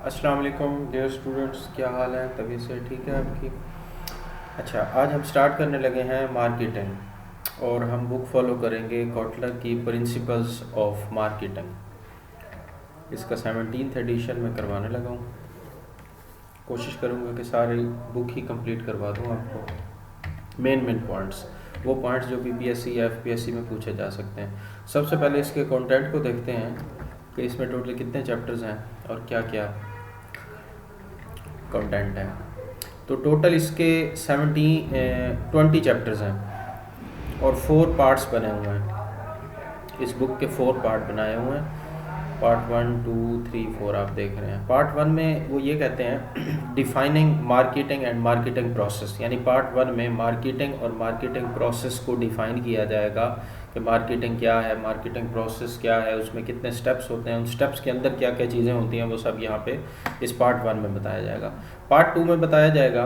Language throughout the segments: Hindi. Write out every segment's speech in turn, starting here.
अस्सलाम वालेकुम डियर स्टूडेंट्स, क्या हाल है? तबीयत से ठीक है आपकी? अच्छा, आज हम स्टार्ट करने लगे हैं मार्केटिंग और हम बुक फॉलो करेंगे कॉटलर की प्रिंसिपल्स ऑफ मार्केटिंग। इसका 17th एडिशन में करवाने लगा हूँ। कोशिश करूँगा कि सारी बुक ही कंप्लीट करवा दूँ आपको। मेन पॉइंट्स, वो पॉइंट्स जो बीपीएससी या एफपीएससी में पूछे जा सकते हैं। सबसे पहले इसके कंटेंट को देखते हैं कि इसमें टोटल कितने चैप्टर्स हैं और क्या क्या कंटेंट है। तो टोटल इसके 20 चैप्टर्स हैं और 4 पार्ट्स बने हुए हैं। इस बुक के 4 पार्ट बनाए हुए हैं। पार्ट 1, 2, 3, 4 आप देख रहे हैं। पार्ट 1 में वो ये कहते हैं defining marketing and marketing process, यानी पार्ट 1 में मार्केटिंग और मार्केटिंग प्रोसेस को डिफ़ाइन किया जाएगा कि मार्केटिंग क्या है, मार्केटिंग प्रोसेस क्या है, उसमें कितने स्टेप्स होते हैं, उन स्टेप्स के अंदर क्या क्या चीज़ें होती हैं, वो सब यहाँ पे इस पार्ट 1 में बताया जाएगा। पार्ट 2 में बताया जाएगा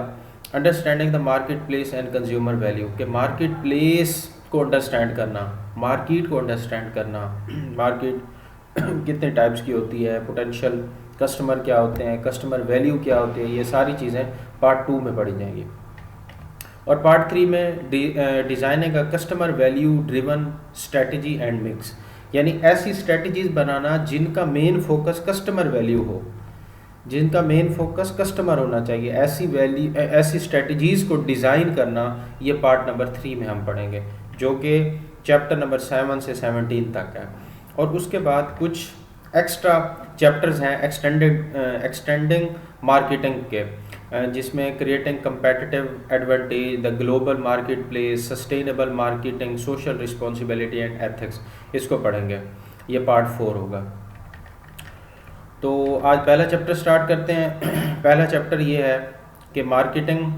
understanding the market place and consumer value, कि मार्केट प्लेस को अंडरस्टैंड करना, मार्केट को अंडरस्टैंड करना, मार्केट कितने टाइप्स की होती है, पोटेंशियल कस्टमर क्या होते हैं, कस्टमर वैल्यू क्या होती है, ये सारी चीज़ें पार्ट 2 में पढ़ी जाएंगी। और पार्ट 3 में डिज़ाइनिंग का customer value driven strategy and mix, यानी ऐसी स्ट्रेटजीज बनाना जिनका मेन फोकस कस्टमर वैल्यू हो, जिनका मेन फोकस कस्टमर होना चाहिए, ऐसी स्ट्रेटजीज़ को डिज़ाइन करना, ये पार्ट नंबर 3 में हम पढ़ेंगे, जो कि चैप्टर नंबर 7 से 17 तक है। और उसके बाद कुछ एक्स्ट्रा चैप्टर्स हैं एक्सटेंडिंग मार्केटिंग के, जिसमें creating competitive advantage, the global market place, sustainable marketing, social responsibility and ethics, इसको पढ़ेंगे। ये पार्ट 4 होगा। तो आज पहला चैप्टर स्टार्ट करते हैं। पहला चैप्टर ये है कि marketing,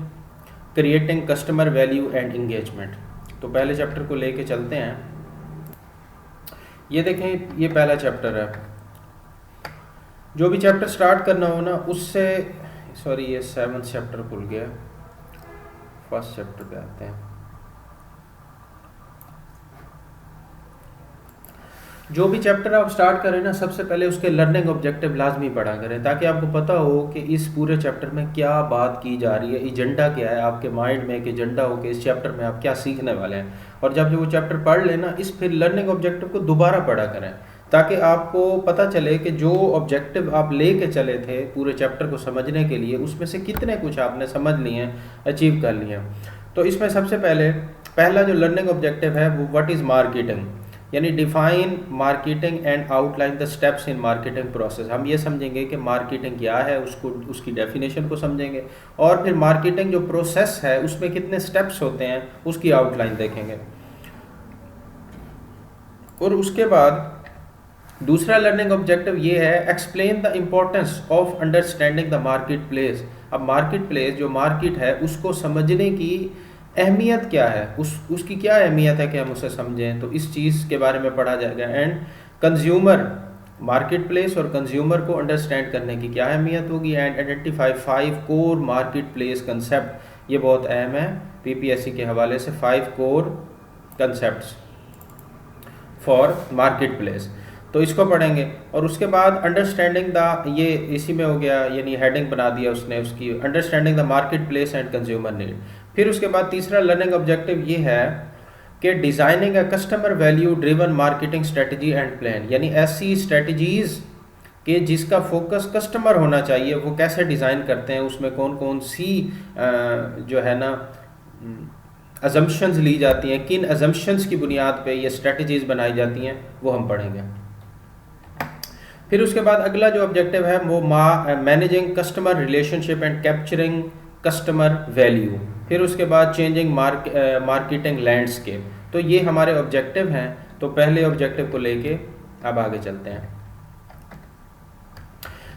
creating customer value and engagement. तो पहले चैप्टर को लेके चलते हैं। ये देखें, ये पहला चैप्टर है। जो भी चैप्टर स्टार्ट करना हो ना, उससे सॉरी ये 7th चैप्टर खुल गया, फर्स्ट चैप्टर पे आते हैं। जो भी चैप्टर आप स्टार्ट करें ना, सबसे पहले उसके लर्निंग ऑब्जेक्टिव लाजमी पढ़ा करें, ताकि आपको पता हो कि इस पूरे चैप्टर में क्या बात की जा रही है, एजेंडा क्या है, आपके माइंड में एक एजेंडा हो कि इस चैप्टर में आप क्या सीखने वाले हैं। और जब वो चैप्टर पढ़ लेना, इस फिर लर्निंग ऑब्जेक्टिव को दोबारा पढ़ा करें, ताकि आपको पता चले कि जो ऑब्जेक्टिव आप ले कर चले थे पूरे चैप्टर को समझने के लिए, उसमें से कितने कुछ आपने समझ लिए हैं, अचीव कर लिए हैं। तो इसमें सबसे पहला जो लर्निंग ऑब्जेक्टिव है वो व्हाट इज़ मार्केटिंग, यानी define marketing and outline the steps in marketing process. हम ये समझेंगे कि मार्केटिंग क्या है, उसको उसकी डेफिनेशन को समझेंगे, और फिर मार्केटिंग जो प्रोसेस है उसमें कितने स्टेप्स होते हैं उसकी आउटलाइन देखेंगे। और उसके बाद दूसरा लर्निंग ऑब्जेक्टिव ये है explain the importance of understanding the market place. अब मार्केट प्लेस जो मार्केट है उसको समझने की अहमियत क्या है, उसकी क्या अहमियत है कि हम उसे समझें, तो इस चीज़ के बारे में पढ़ा जाएगा। एंड कंज्यूमर, मार्केट प्लेस और कंज्यूमर को अंडरस्टैंड करने की क्या अहमियत होगी। And identify 5 core market place concept, ये बहुत अहम है पीपीएससी के हवाले से, 5 core concepts for market place, तो इसको पढ़ेंगे। और उसके बाद अंडरस्टैंडिंग द, ये इसी में हो गया, यानी हेडिंग बना दिया उसने उसकी, understanding the market place and consumer need. फिर उसके बाद तीसरा लर्निंग ऑब्जेक्टिव ये है कि designing a customer value driven marketing strategy and plan, यानी ऐसी स्ट्रेटजीज़ कि जिसका फोकस कस्टमर होना चाहिए, वो कैसे डिज़ाइन करते हैं, उसमें कौन कौन सी जो है ना अजम्पशंस ली जाती हैं, किन अजम्पशंस की बुनियाद पे ये स्ट्रेटजीज़ बनाई जाती हैं, वो हम पढ़ेंगे। फिर उसके बाद अगला जो ऑब्जेक्टिव है वो managing customer relationship and capturing customer value. फिर उसके बाद चेंजिंग मार्केटिंग लैंडस्केप। तो ये हमारे ऑब्जेक्टिव हैं। तो पहले ऑब्जेक्टिव को लेके अब आगे चलते हैं।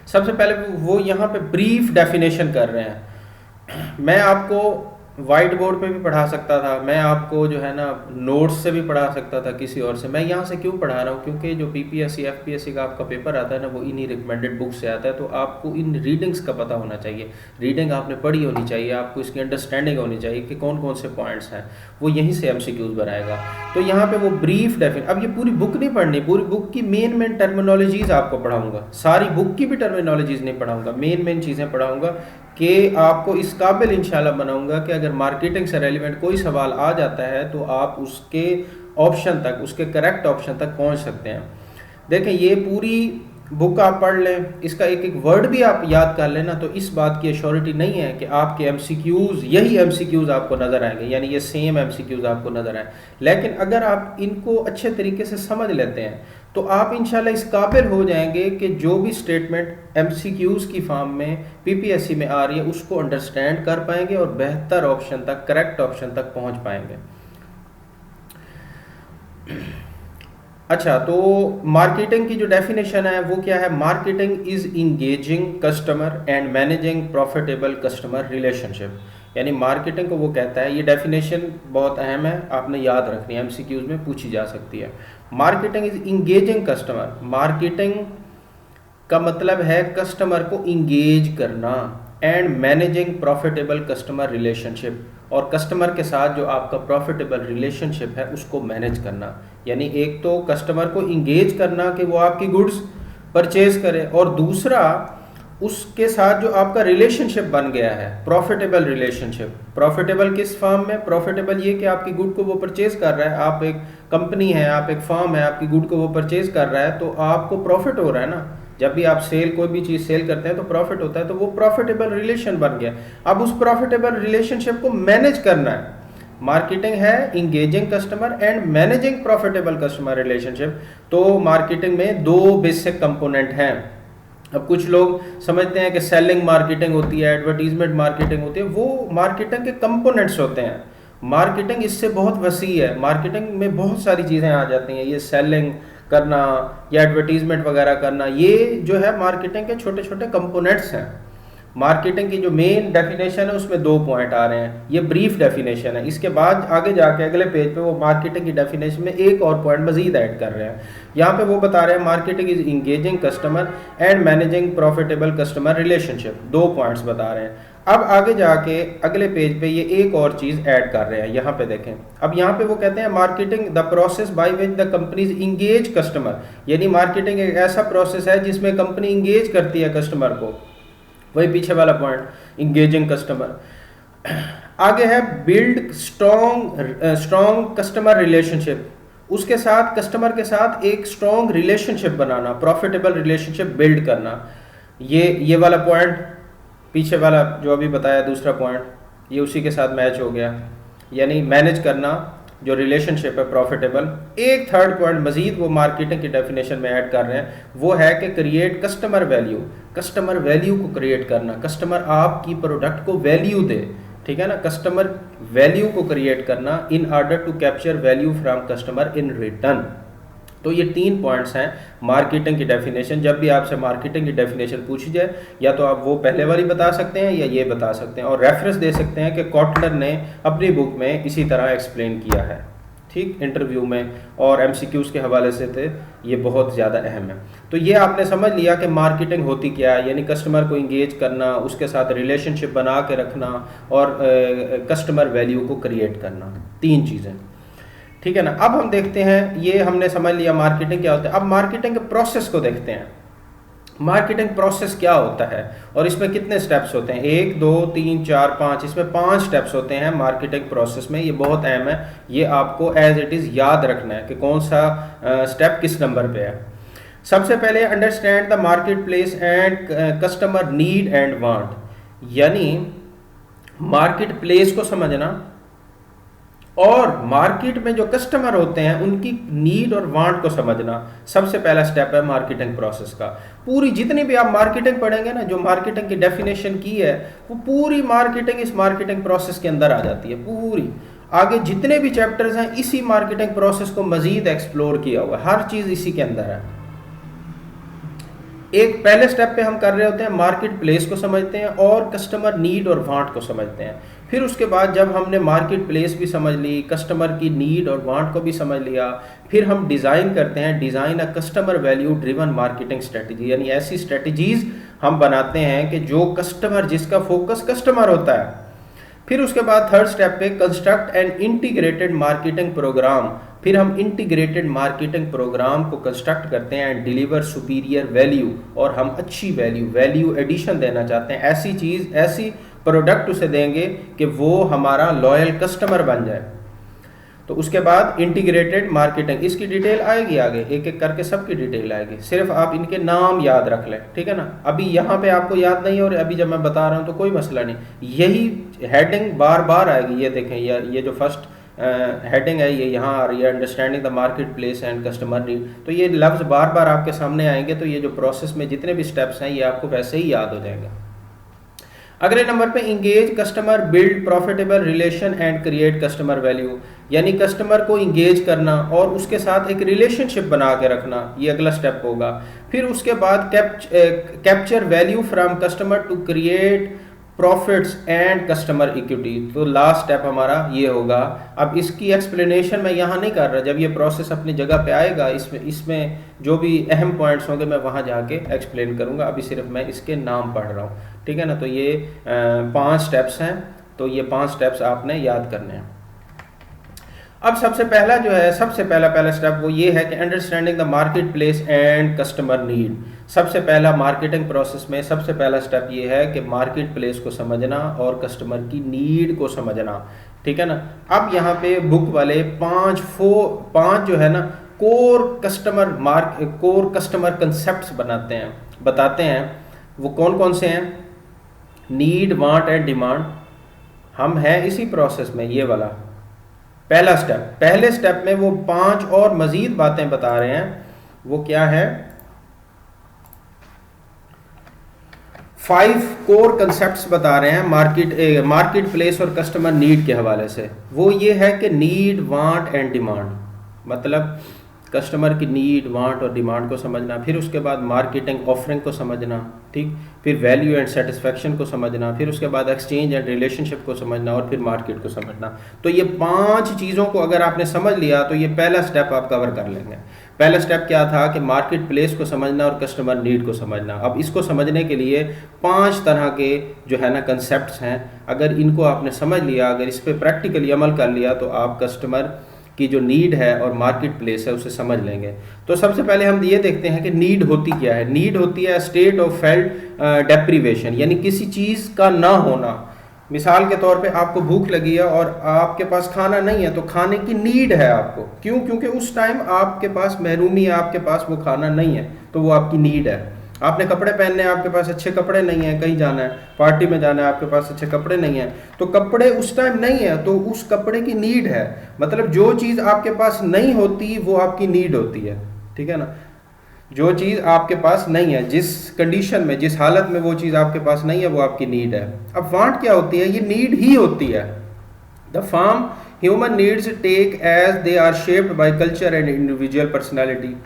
सबसे पहले वो यहाँ पे ब्रीफ डेफिनेशन कर रहे हैं। मैं आपको वाइट बोर्ड पे भी पढ़ा सकता था, मैं आपको जो है ना नोट्स से भी पढ़ा सकता था किसी और से। मैं यहाँ से क्यों पढ़ा रहा हूँ, क्योंकि जो पीपीएससी एफपीएससी का आपका पेपर आता है ना वो इन्हीं रिकमेंडेड बुक से आता है, तो आपको इन रीडिंग्स का पता होना चाहिए, रीडिंग आपने पढ़ी होनी चाहिए, आपको इसकी अंडरस्टैंडिंग होनी चाहिए कि कौन कौन से पॉइंट्स हैं, वो यहीं से एमसीक्यूज बनाएगा। तो यहाँ पे वो ब्रीफ अब ये पूरी बुक नहीं पढ़नी, पूरी बुक की मेन टर्मिनोलॉजीज़ आपको पढ़ाऊँगा, सारी बुक की भी टर्मिनोलॉजीज़ नहीं पढ़ाऊँगा, मेन चीज़ें पढ़ाऊँगा कि आपको इस काबिल इंशाल्लाह बनाऊंगा कि अगर मार्केटिंग से रेलिवेंट कोई सवाल आ जाता है तो आप उसके ऑप्शन तक, उसके करेक्ट ऑप्शन तक पहुंच सकते हैं। देखें ये पूरी बुक आप पढ़ लें, इसका एक एक वर्ड भी आप याद कर लेना, तो इस बात की एश्योरिटी नहीं है कि आपके एमसीक्यूज़ यही एमसीक्यूज़ आपको नज़र आएंगे, यानी ये सेम एमसीक्यूज़ आपको नज़र आए। लेकिन अगर आप इनको अच्छे तरीके से समझ लेते हैं तो आप इंशाल्लाह इस काबिल हो जाएंगे कि जो भी स्टेटमेंट एमसीक्यूज़ की फॉर्म में पीपीएससी में आ रही है उसको अंडरस्टैंड कर पाएंगे और बेहतर ऑप्शन तक, करेक्ट ऑप्शन तक पहुंच पाएंगे। अच्छा, तो मार्केटिंग की जो डेफिनेशन है वो क्या है? Marketing is engaging customer and managing profitable customer relationship, यानी मार्केटिंग को वो कहता है, ये डेफिनेशन बहुत अहम है, आपने याद रखनी है, एमसीक्यूज में पूछी जा सकती है। Marketing is engaging customer, marketing का मतलब है कस्टमर को इंगेज करना, and managing profitable customer relationship, और कस्टमर के साथ जो आपका प्रॉफिटेबल रिलेशनशिप है उसको मैनेज करना। यानी एक तो कस्टमर को इंगेज करना कि वो आपकी गुड्स परचेज करे, और दूसरा उसके साथ जो आपका रिलेशनशिप बन गया है, प्रॉफिटेबल रिलेशनशिप। प्रॉफिटेबल किस फॉर्म में? प्रॉफिटेबल ये कि आपकी गुड को वो परचेज कर रहा है, आप एक कंपनी है, आप एक फर्म है, आपकी गुड को वो परचेज कर रहा है तो आपको प्रॉफिट हो रहा है ना। जब भी आप कोई भी चीज़ सेल करते हैं तो प्रॉफिट होता है, तो वो प्रॉफिटेबल रिलेशन बन गया। अब उस प्रॉफिटेबल रिलेशनशिप को मैनेज करना है। मार्केटिंग है engaging customer and managing profitable customer relationship. तो मार्केटिंग में दो बेसिक कंपोनेंट हैं। अब कुछ लोग समझते हैं कि सेलिंग मार्केटिंग होती है, एडवर्टीजमेंट मार्केटिंग होती है, वो मार्केटिंग के कंपोनेंट्स होते हैं। मार्केटिंग इससे बहुत वसी है, मार्केटिंग में बहुत सारी चीज़ें आ जाती हैं। ये सेलिंग करना या एडवर्टीजमेंट वगैरह करना, ये जो है मार्केटिंग के छोटे छोटे कंपोनेंट्स हैं। मार्केटिंग की जो मेन डेफिनेशन है उसमें 2 पॉइंट आ रहे हैं, ये ब्रीफ डेफिनेशन है। इसके बाद आगे जाके अगले पेज पे वो मार्केटिंग की डेफिनेशन में एक और पॉइंट मजीद ऐड कर रहे हैं। यहाँ पे वो बता रहे हैं marketing is engaging customer and managing profitable customer relationship, 2 points बता रहे हैं। अब आगे जाके अगले पेज पे ये एक और चीज़ ऐड कर रहे हैं, यहाँ पे देखें। अब यहाँ पे वो कहते हैं marketing the process by which the companies engage customer, यानी मार्केटिंग एक ऐसा प्रोसेस है जिसमें कंपनी इंगेज करती है कस्टमर को, वही पीछे वाला पॉइंट, इंगेजिंग कस्टमर। आगे है बिल्ड स्ट्रॉन्ग कस्टमर रिलेशनशिप, उसके साथ कस्टमर के साथ एक स्ट्रॉन्ग रिलेशनशिप बनाना, प्रॉफिटेबल रिलेशनशिप बिल्ड करना। ये वाला पॉइंट, पीछे वाला जो अभी बताया दूसरा पॉइंट, ये उसी के साथ मैच हो गया, यानी मैनेज करना जो रिलेशनशिप है प्रॉफिटेबल। एक थर्ड पॉइंट मजीद वो मार्केटिंग की डेफिनेशन में ऐड कर रहे हैं, वो है कि create customer value, customer value को क्रिएट करना, कस्टमर आपकी प्रोडक्ट को वैल्यू दे, ठीक है ना, कस्टमर वैल्यू को क्रिएट करना in order to capture value from customer in return. तो ये 3 पॉइंट्स हैं मार्केटिंग की डेफिनेशन। जब भी आपसे मार्केटिंग की डेफिनेशन पूछी जाए, या तो आप वो पहले वाली बता सकते हैं या ये बता सकते हैं, और रेफरेंस दे सकते हैं कि कॉटलर ने अपनी बुक में इसी तरह एक्सप्लेन किया है, ठीक, इंटरव्यू में और एमसीक्यूज़ के हवाले से थे, ये बहुत ज़्यादा अहम है। तो ये आपने समझ लिया कि मार्केटिंग होती क्या है, यानी कस्टमर को इंगेज करना, उसके साथ रिलेशनशिप बना के रखना और कस्टमर वैल्यू को क्रिएट करना, 3 चीज़ें, ठीक है ना। अब हम देखते हैं, ये हमने समझ लिया मार्केटिंग क्या होता है। अब मार्केटिंग के प्रोसेस को देखते हैं, मार्केटिंग प्रोसेस क्या होता है और इसमें कितने स्टेप्स होते हैं, 1 2 3 4 5, इसमें 5 स्टेप्स होते हैं मार्केटिंग प्रोसेस में। ये बहुत अहम है, ये आपको एज इट इज़ याद रखना है कि कौन सा स्टेप किस नंबर पे है। सबसे पहले understand the market place and customer need and want, यानी मार्केट प्लेस को समझना और मार्केट में जो कस्टमर होते हैं उनकी नीड और वांट को समझना, सबसे पहला स्टेप है मार्केटिंग प्रोसेस का। पूरी जितनी भी आप मार्केटिंग पढ़ेंगे ना, जो मार्केटिंग की डेफिनेशन की है, वो पूरी मार्केटिंग इस मार्केटिंग प्रोसेस के अंदर आ जाती है पूरी। आगे जितने भी चैप्टर्स हैं इसी मार्केटिंग प्रोसेस को मजीद एक्सप्लोर किया हुआ है, हर चीज़ इसी के अंदर है। एक पहले स्टेप पे हम कर रहे होते हैं मार्केट प्लेस को समझते हैं और कस्टमर नीड और वांट को समझते हैं। फिर उसके बाद जब हमने मार्केट प्लेस भी समझ ली, कस्टमर की नीड और वांट को भी समझ लिया, फिर हम डिज़ाइन करते हैं, design a customer value driven marketing strategy, यानी ऐसी स्ट्रेटजीज हम बनाते हैं कि जो कस्टमर, जिसका फोकस कस्टमर होता है। फिर उसके बाद थर्ड स्टेप पे construct and integrated marketing program, फिर हम इंटीग्रेटेड मार्केटिंग प्रोग्राम को कंस्ट्रक्ट करते हैं एंड डिलीवर सुपीरियर वैल्यू, और हम अच्छी वैल्यू एडिशन देना चाहते हैं, ऐसी चीज़, ऐसी प्रोडक्ट उसे देंगे कि वो हमारा लॉयल कस्टमर बन जाए। तो उसके बाद इंटीग्रेटेड मार्केटिंग, इसकी डिटेल आएगी आगे, एक एक करके सबकी डिटेल आएगी, सिर्फ आप इनके नाम याद रख लें, ठीक है ना। अभी यहाँ पे आपको याद नहीं और अभी जब मैं बता रहा हूँ तो कोई मसला नहीं, यही हेडिंग बार बार आएगी। ये देखें, ये जो फर्स्ट हेडिंग है ये यहाँ आ रही है, understanding the market place and customer need. तो ये लफ्ज़ बार बार आपके सामने आएंगे, तो ये जो प्रोसेस में जितने भी स्टेप्स हैं ये आपको वैसे ही याद हो जाएंगे। अगले नंबर पे engage customer, build profitable relation and create customer value, यानी कस्टमर को इंगेज करना और उसके साथ एक रिलेशनशिप बना के रखना, ये अगला स्टेप होगा। फिर उसके बाद capture value from customer to create profits and customer equity, तो लास्ट स्टेप हमारा ये होगा। अब इसकी एक्सप्लेनेशन मैं यहाँ नहीं कर रहा, जब ये प्रोसेस अपनी जगह पे आएगा इसमें जो भी अहम पॉइंट्स होंगे मैं वहाँ जाके एक्सप्लेन करूँगा, अभी सिर्फ मैं इसके नाम पढ़ रहा हूँ, ठीक है ना। तो ये 5 स्टेप्स हैं, तो ये 5 स्टेप्स आपने याद करने हैं। अब सबसे पहला जो है, सबसे पहला स्टेप वो ये है कि understanding the market place and customer need. सबसे पहला मार्केटिंग प्रोसेस में सबसे पहला स्टेप ये है कि मार्केट प्लेस को समझना और कस्टमर की नीड को समझना, ठीक है ना। अब यहाँ पे बुक वाले 5 जो है ना कोर कस्टमर कंसेप्ट्स बताते हैं। वो कौन कौन से हैं? Need, want and demand. हम हैं इसी प्रोसेस में, ये वाला पहला स्टेप। पहले स्टेप में वो 5 और मजीद बातें बता रहे हैं। वो क्या है? 5 कोर कंसेप्ट्स बता रहे हैं मार्केट प्लेस और कस्टमर नीड के हवाले से। वो ये है कि नीड, वांट एंड डिमांड, मतलब कस्टमर की नीड, वांट और डिमांड को समझना, फिर उसके बाद मार्केटिंग ऑफरिंग को समझना, ठीक, फिर वैल्यू एंड सेटिस्फेक्शन को समझना, फिर उसके बाद एक्सचेंज एंड रिलेशनशिप को समझना और फिर मार्केट को समझना। तो ये 5 चीज़ों को अगर आपने समझ लिया तो ये पहला स्टेप आप कवर कर लेंगे। पहला स्टेप क्या था कि मार्केट प्लेस को समझना और कस्टमर नीड को समझना। अब इसको समझने के लिए 5 तरह के जो है ना कंसेप्ट्स हैं, अगर इनको आपने समझ लिया, अगर इस पर प्रैक्टिकली अमल कर लिया तो आप कस्टमर की जो नीड है और मार्केट प्लेस है उसे समझ लेंगे। तो सबसे पहले हम ये देखते हैं कि नीड होती क्या है। नीड होती है स्टेट ऑफ फेल्ट डेप्रीवेशन, यानी किसी चीज़ का ना होना। मिसाल के तौर पे आपको भूख लगी है और आपके पास खाना नहीं है, तो खाने की नीड है आपको। क्यों? क्योंकि उस टाइम आपके पास महरूमी है, आपके पास वो खाना नहीं है, तो वो आपकी नीड है। आपने कपड़े पहनने हैं, आपके पास अच्छे कपड़े नहीं हैं, कहीं जाना है, पार्टी में जाना है, आपके पास अच्छे कपड़े नहीं हैं, तो कपड़े उस टाइम नहीं है, तो उस कपड़े की नीड है। मतलब जो चीज़ आपके पास नहीं होती वो आपकी नीड होती है, ठीक है ना। जो चीज़ आपके पास नहीं है, जिस कंडीशन में, जिस हालत में वो चीज़ आपके पास नहीं है, वो आपकी नीड है। अब वांट क्या होती है? ये नीड ही होती है। The form human needs take as they are shaped by culture and individual personality.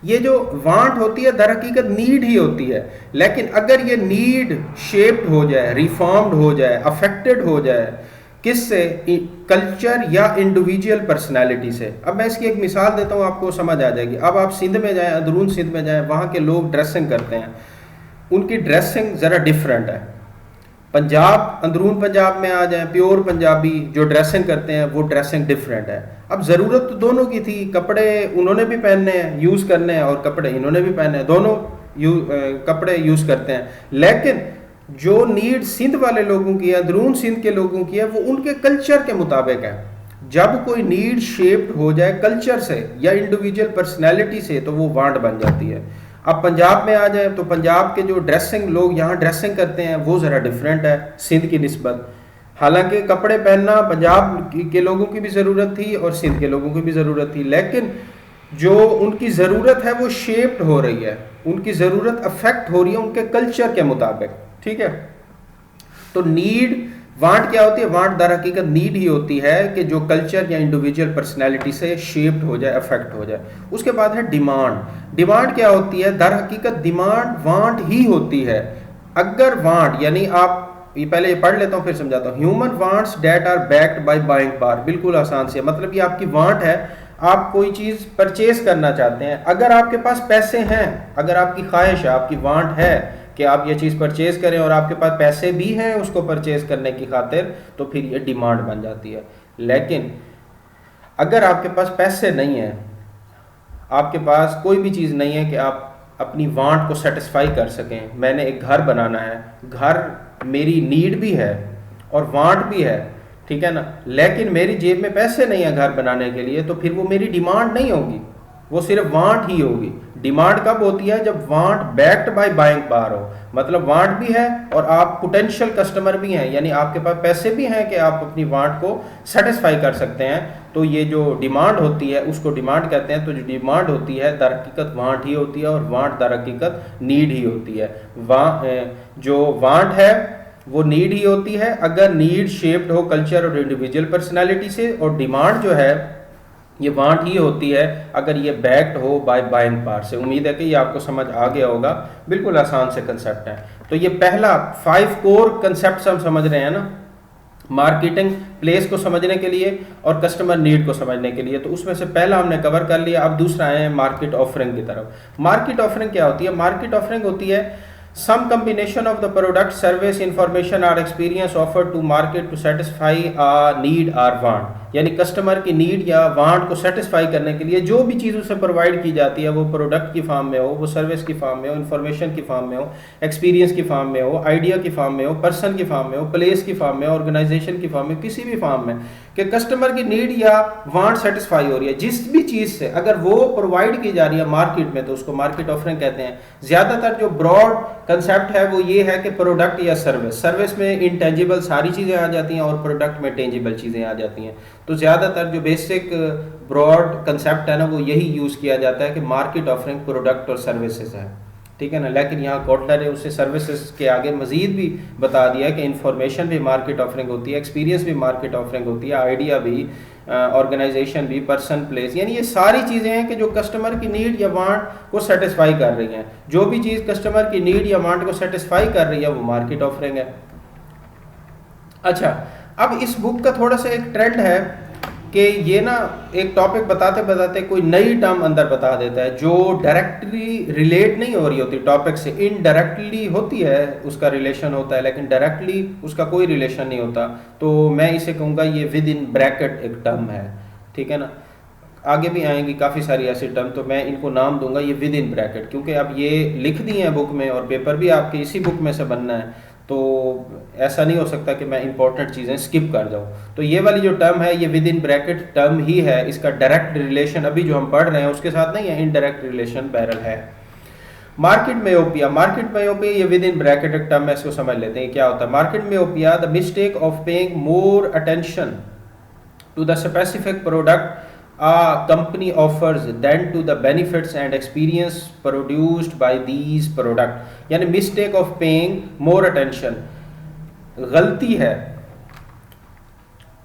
ये जो वांट होती है दर हकीकत नीड ही होती है, लेकिन अगर ये नीड शेप्ड हो जाए, रिफॉर्म्ड हो जाए, अफेक्टेड हो जाए, किससे? कल्चर या इंडिविजुअल पर्सनालिटी से। अब मैं इसकी एक मिसाल देता हूँ, आपको समझ आ जाएगी। अब आप सिंध में जाएं, अंदरून सिंध में जाएं, वहाँ के लोग ड्रेसिंग करते हैं, उनकी ड्रेसिंग ज़रा डिफरेंट है। पंजाब, अंदरून पंजाब में आ जाएं, प्योर पंजाबी जो ड्रेसिंग करते हैं वो ड्रेसिंग डिफरेंट है। अब ज़रूरत तो दोनों की थी, कपड़े उन्होंने भी पहनने हैं, यूज़ करने हैं, और कपड़े इन्होंने भी पहने हैं, दोनों कपड़े यूज़ करते हैं। लेकिन जो नीड सिंध वाले लोगों की है, अंदरून सिंध के लोगों की है, वो उनके कल्चर के मुताबिक है। जब कोई नीड शेप्ड हो जाए कल्चर से या इंडिविजुअल पर्सनैलिटी से, तो वो वांट बन जाती है। अब पंजाब में आ जाए तो पंजाब के जो ड्रेसिंग लोग यहाँ ड्रेसिंग करते हैं वो ज़रा डिफरेंट है सिंध की निस्बत। हालांकि कपड़े पहनना पंजाब के लोगों की भी ज़रूरत थी और सिंध के लोगों की भी ज़रूरत थी, लेकिन जो उनकी ज़रूरत है वो शेप्ड हो रही है, उनकी ज़रूरत अफेक्ट हो रही है उनके कल्चर के मुताबिक, ठीक है। तो नीड, वांट क्या होती है? वांट दर हकीकत नीड ही होती है कि जो कल्चर या इंडिविजुअल पर्सनैलिटी से शेप्ड हो जाए, अफेक्ट हो जाए। उसके बाद है डिमांड। डिमांड क्या होती है? दर हकीकत डिमांड वांट ही होती है। अगर वांट यानी आप ये पहले ये पढ़ लेता हूँ फिर समझाता हूँ। Human wants that are backed by buying power, बिल्कुल आसान से, मतलब ये आपकी वांट है, आप कोई चीज़ परचेज करना चाहते हैं, अगर आपके पास पैसे हैं, अगर आपकी ख्वाहिश है, आपकी वांट है कि आप ये चीज़ परचेज करें और आपके पास पैसे भी हैं उसको परचेज करने की खातिर, तो फिर ये डिमांड बन जाती है। लेकिन अगर आपके पास पैसे नहीं हैं, आपके पास कोई भी चीज़ नहीं है कि आप अपनी वांट को सेटिस्फाई कर सकें, मैंने एक घर बनाना है, घर मेरी नीड भी है और वांट भी है, ठीक है ना, लेकिन मेरी जेब में पैसे नहीं है घर बनाने के लिए, तो फिर वो मेरी डिमांड नहीं होगी, वो सिर्फ वांट ही होगी। डिमांड कब होती है? जब want backed by buying power हो, मतलब वांट भी है और आप पोटेंशियल कस्टमर भी हैं, यानी आपके पास पैसे भी हैं कि आप अपनी वांट को सेटिस्फाई कर सकते हैं। तो ये जो डिमांड होती है उसको डिमांड कहते हैं। तो जो डिमांड होती है दर हकीकत वांट ही होती है और वांट दर हकीकत नीड ही होती है। जो वांट है वो नीड ही होती है अगर नीड शेप्ड हो कल्चर और इंडिविजुअल पर्सनैलिटी से, और डिमांड जो है ये वांट ही होती है अगर ये बैक्ड हो बाय बाइंग पावर से। उम्मीद है कि ये आपको समझ आ गया होगा, बिल्कुल आसान से कंसेप्ट है। तो ये पहला 5 कोर कंसेप्ट हम समझ रहे हैं ना, मार्केटिंग प्लेस को समझने के लिए और कस्टमर नीड को समझने के लिए। तो उसमें से पहला हमने कवर कर लिया। अब दूसरा है मार्केट ऑफरिंग की तरफ। मार्केट ऑफरिंग क्या होती है? मार्केट ऑफरिंग होती है some combination of the product, service, information or experience offered to market to satisfy a need or want, यानी कस्टमर की नीड या वांट को सेटिस्फाई करने के लिए जो भी चीज़ उसे प्रोवाइड की जाती है, वो प्रोडक्ट की फॉर्म में हो, वो सर्विस की फॉर्म में हो, इन्फॉर्मेशन की फॉर्म में हो, एक्सपीरियंस की फॉर्म में हो, आइडिया की फॉर्म में हो, पर्सन की फॉर्म में हो, प्लेस की फॉर्म में, ऑर्गेनाइजेशन की फॉर्म में, किसी भी फॉर्म में, कि कस्टमर की नीड या वांट सेटिस्फाई हो रही है जिस भी चीज़ से, अगर वो प्रोवाइड की जा रही है मार्केट में, तो उसको मार्केट ऑफरिंग कहते हैं। ज़्यादातर जो ब्रॉड कंसेप्ट है वो ये है कि प्रोडक्ट या सर्विस, सर्विस में इंटेंजिबल सारी चीज़ें आ जाती हैं और प्रोडक्ट में टेंजिबल चीज़ें आ जाती हैं। तो ज़्यादातर जो बेसिक ब्रॉड कंसेप्ट है ना वो यही यूज़ किया जाता है कि मार्केट ऑफरिंग प्रोडक्ट और सर्विसेज है, ठीक है ना। लेकिन यहाँ कोटलर ने उससे सर्विसेज के आगे मजीद भी बता दिया कि इंफॉर्मेशन भी मार्केट ऑफरिंग होती है, एक्सपीरियंस भी मार्केट ऑफरिंग होती है, आइडिया भी, ऑर्गेनाइजेशन भी, पर्सन, प्लेस, यानी ये सारी चीज़ें हैं कि जो कस्टमर की नीड या वांट को सेटिस्फाई कर रही हैं। जो भी चीज़ कस्टमर की नीड या वांट को सेटिस्फाई कर रही है वो मार्केट ऑफरिंग है। अच्छा, अब इस बुक का थोड़ा सा एक ट्रेंड है कि ये ना एक टॉपिक बताते बताते कोई नई टर्म अंदर बता देता है जो डायरेक्टली रिलेट नहीं हो रही होती टॉपिक से, इनडायरेक्टली होती है, उसका रिलेशन होता है लेकिन डायरेक्टली उसका कोई रिलेशन नहीं होता। तो मैं इसे कहूँगा ये विद इन ब्रैकेट एक टर्म है, ठीक है ना। आगे भी आएंगी काफ़ी सारी ऐसी टर्म, तो मैं इनको नाम दूंगा ये विद इन ब्रैकेट, क्योंकि अब ये लिख दी हैं बुक में और पेपर भी आपके इसी बुक में से बनना है, तो ऐसा नहीं हो सकता कि मैं इंपॉर्टेंट चीज़ें स्किप कर जाऊँ। तो ये वाली जो टर्म है ये विद इन ब्रैकेट टर्म ही है, इसका डायरेक्ट रिलेशन अभी जो हम पढ़ रहे हैं उसके साथ नहीं है, इनडायरेक्ट रिलेशन बैरल है। मार्केट मेयोपिया, मार्केट मेयोपिया ये विद इन ब्रैकेट एक टर्म है, इसको समझ लेते हैं क्या होता है। मार्केट मेयोपिया, the mistake of paying more attention to the specific product a company offers than to the benefits and experience produced by these product, यानी mistake of paying more attention, गलती है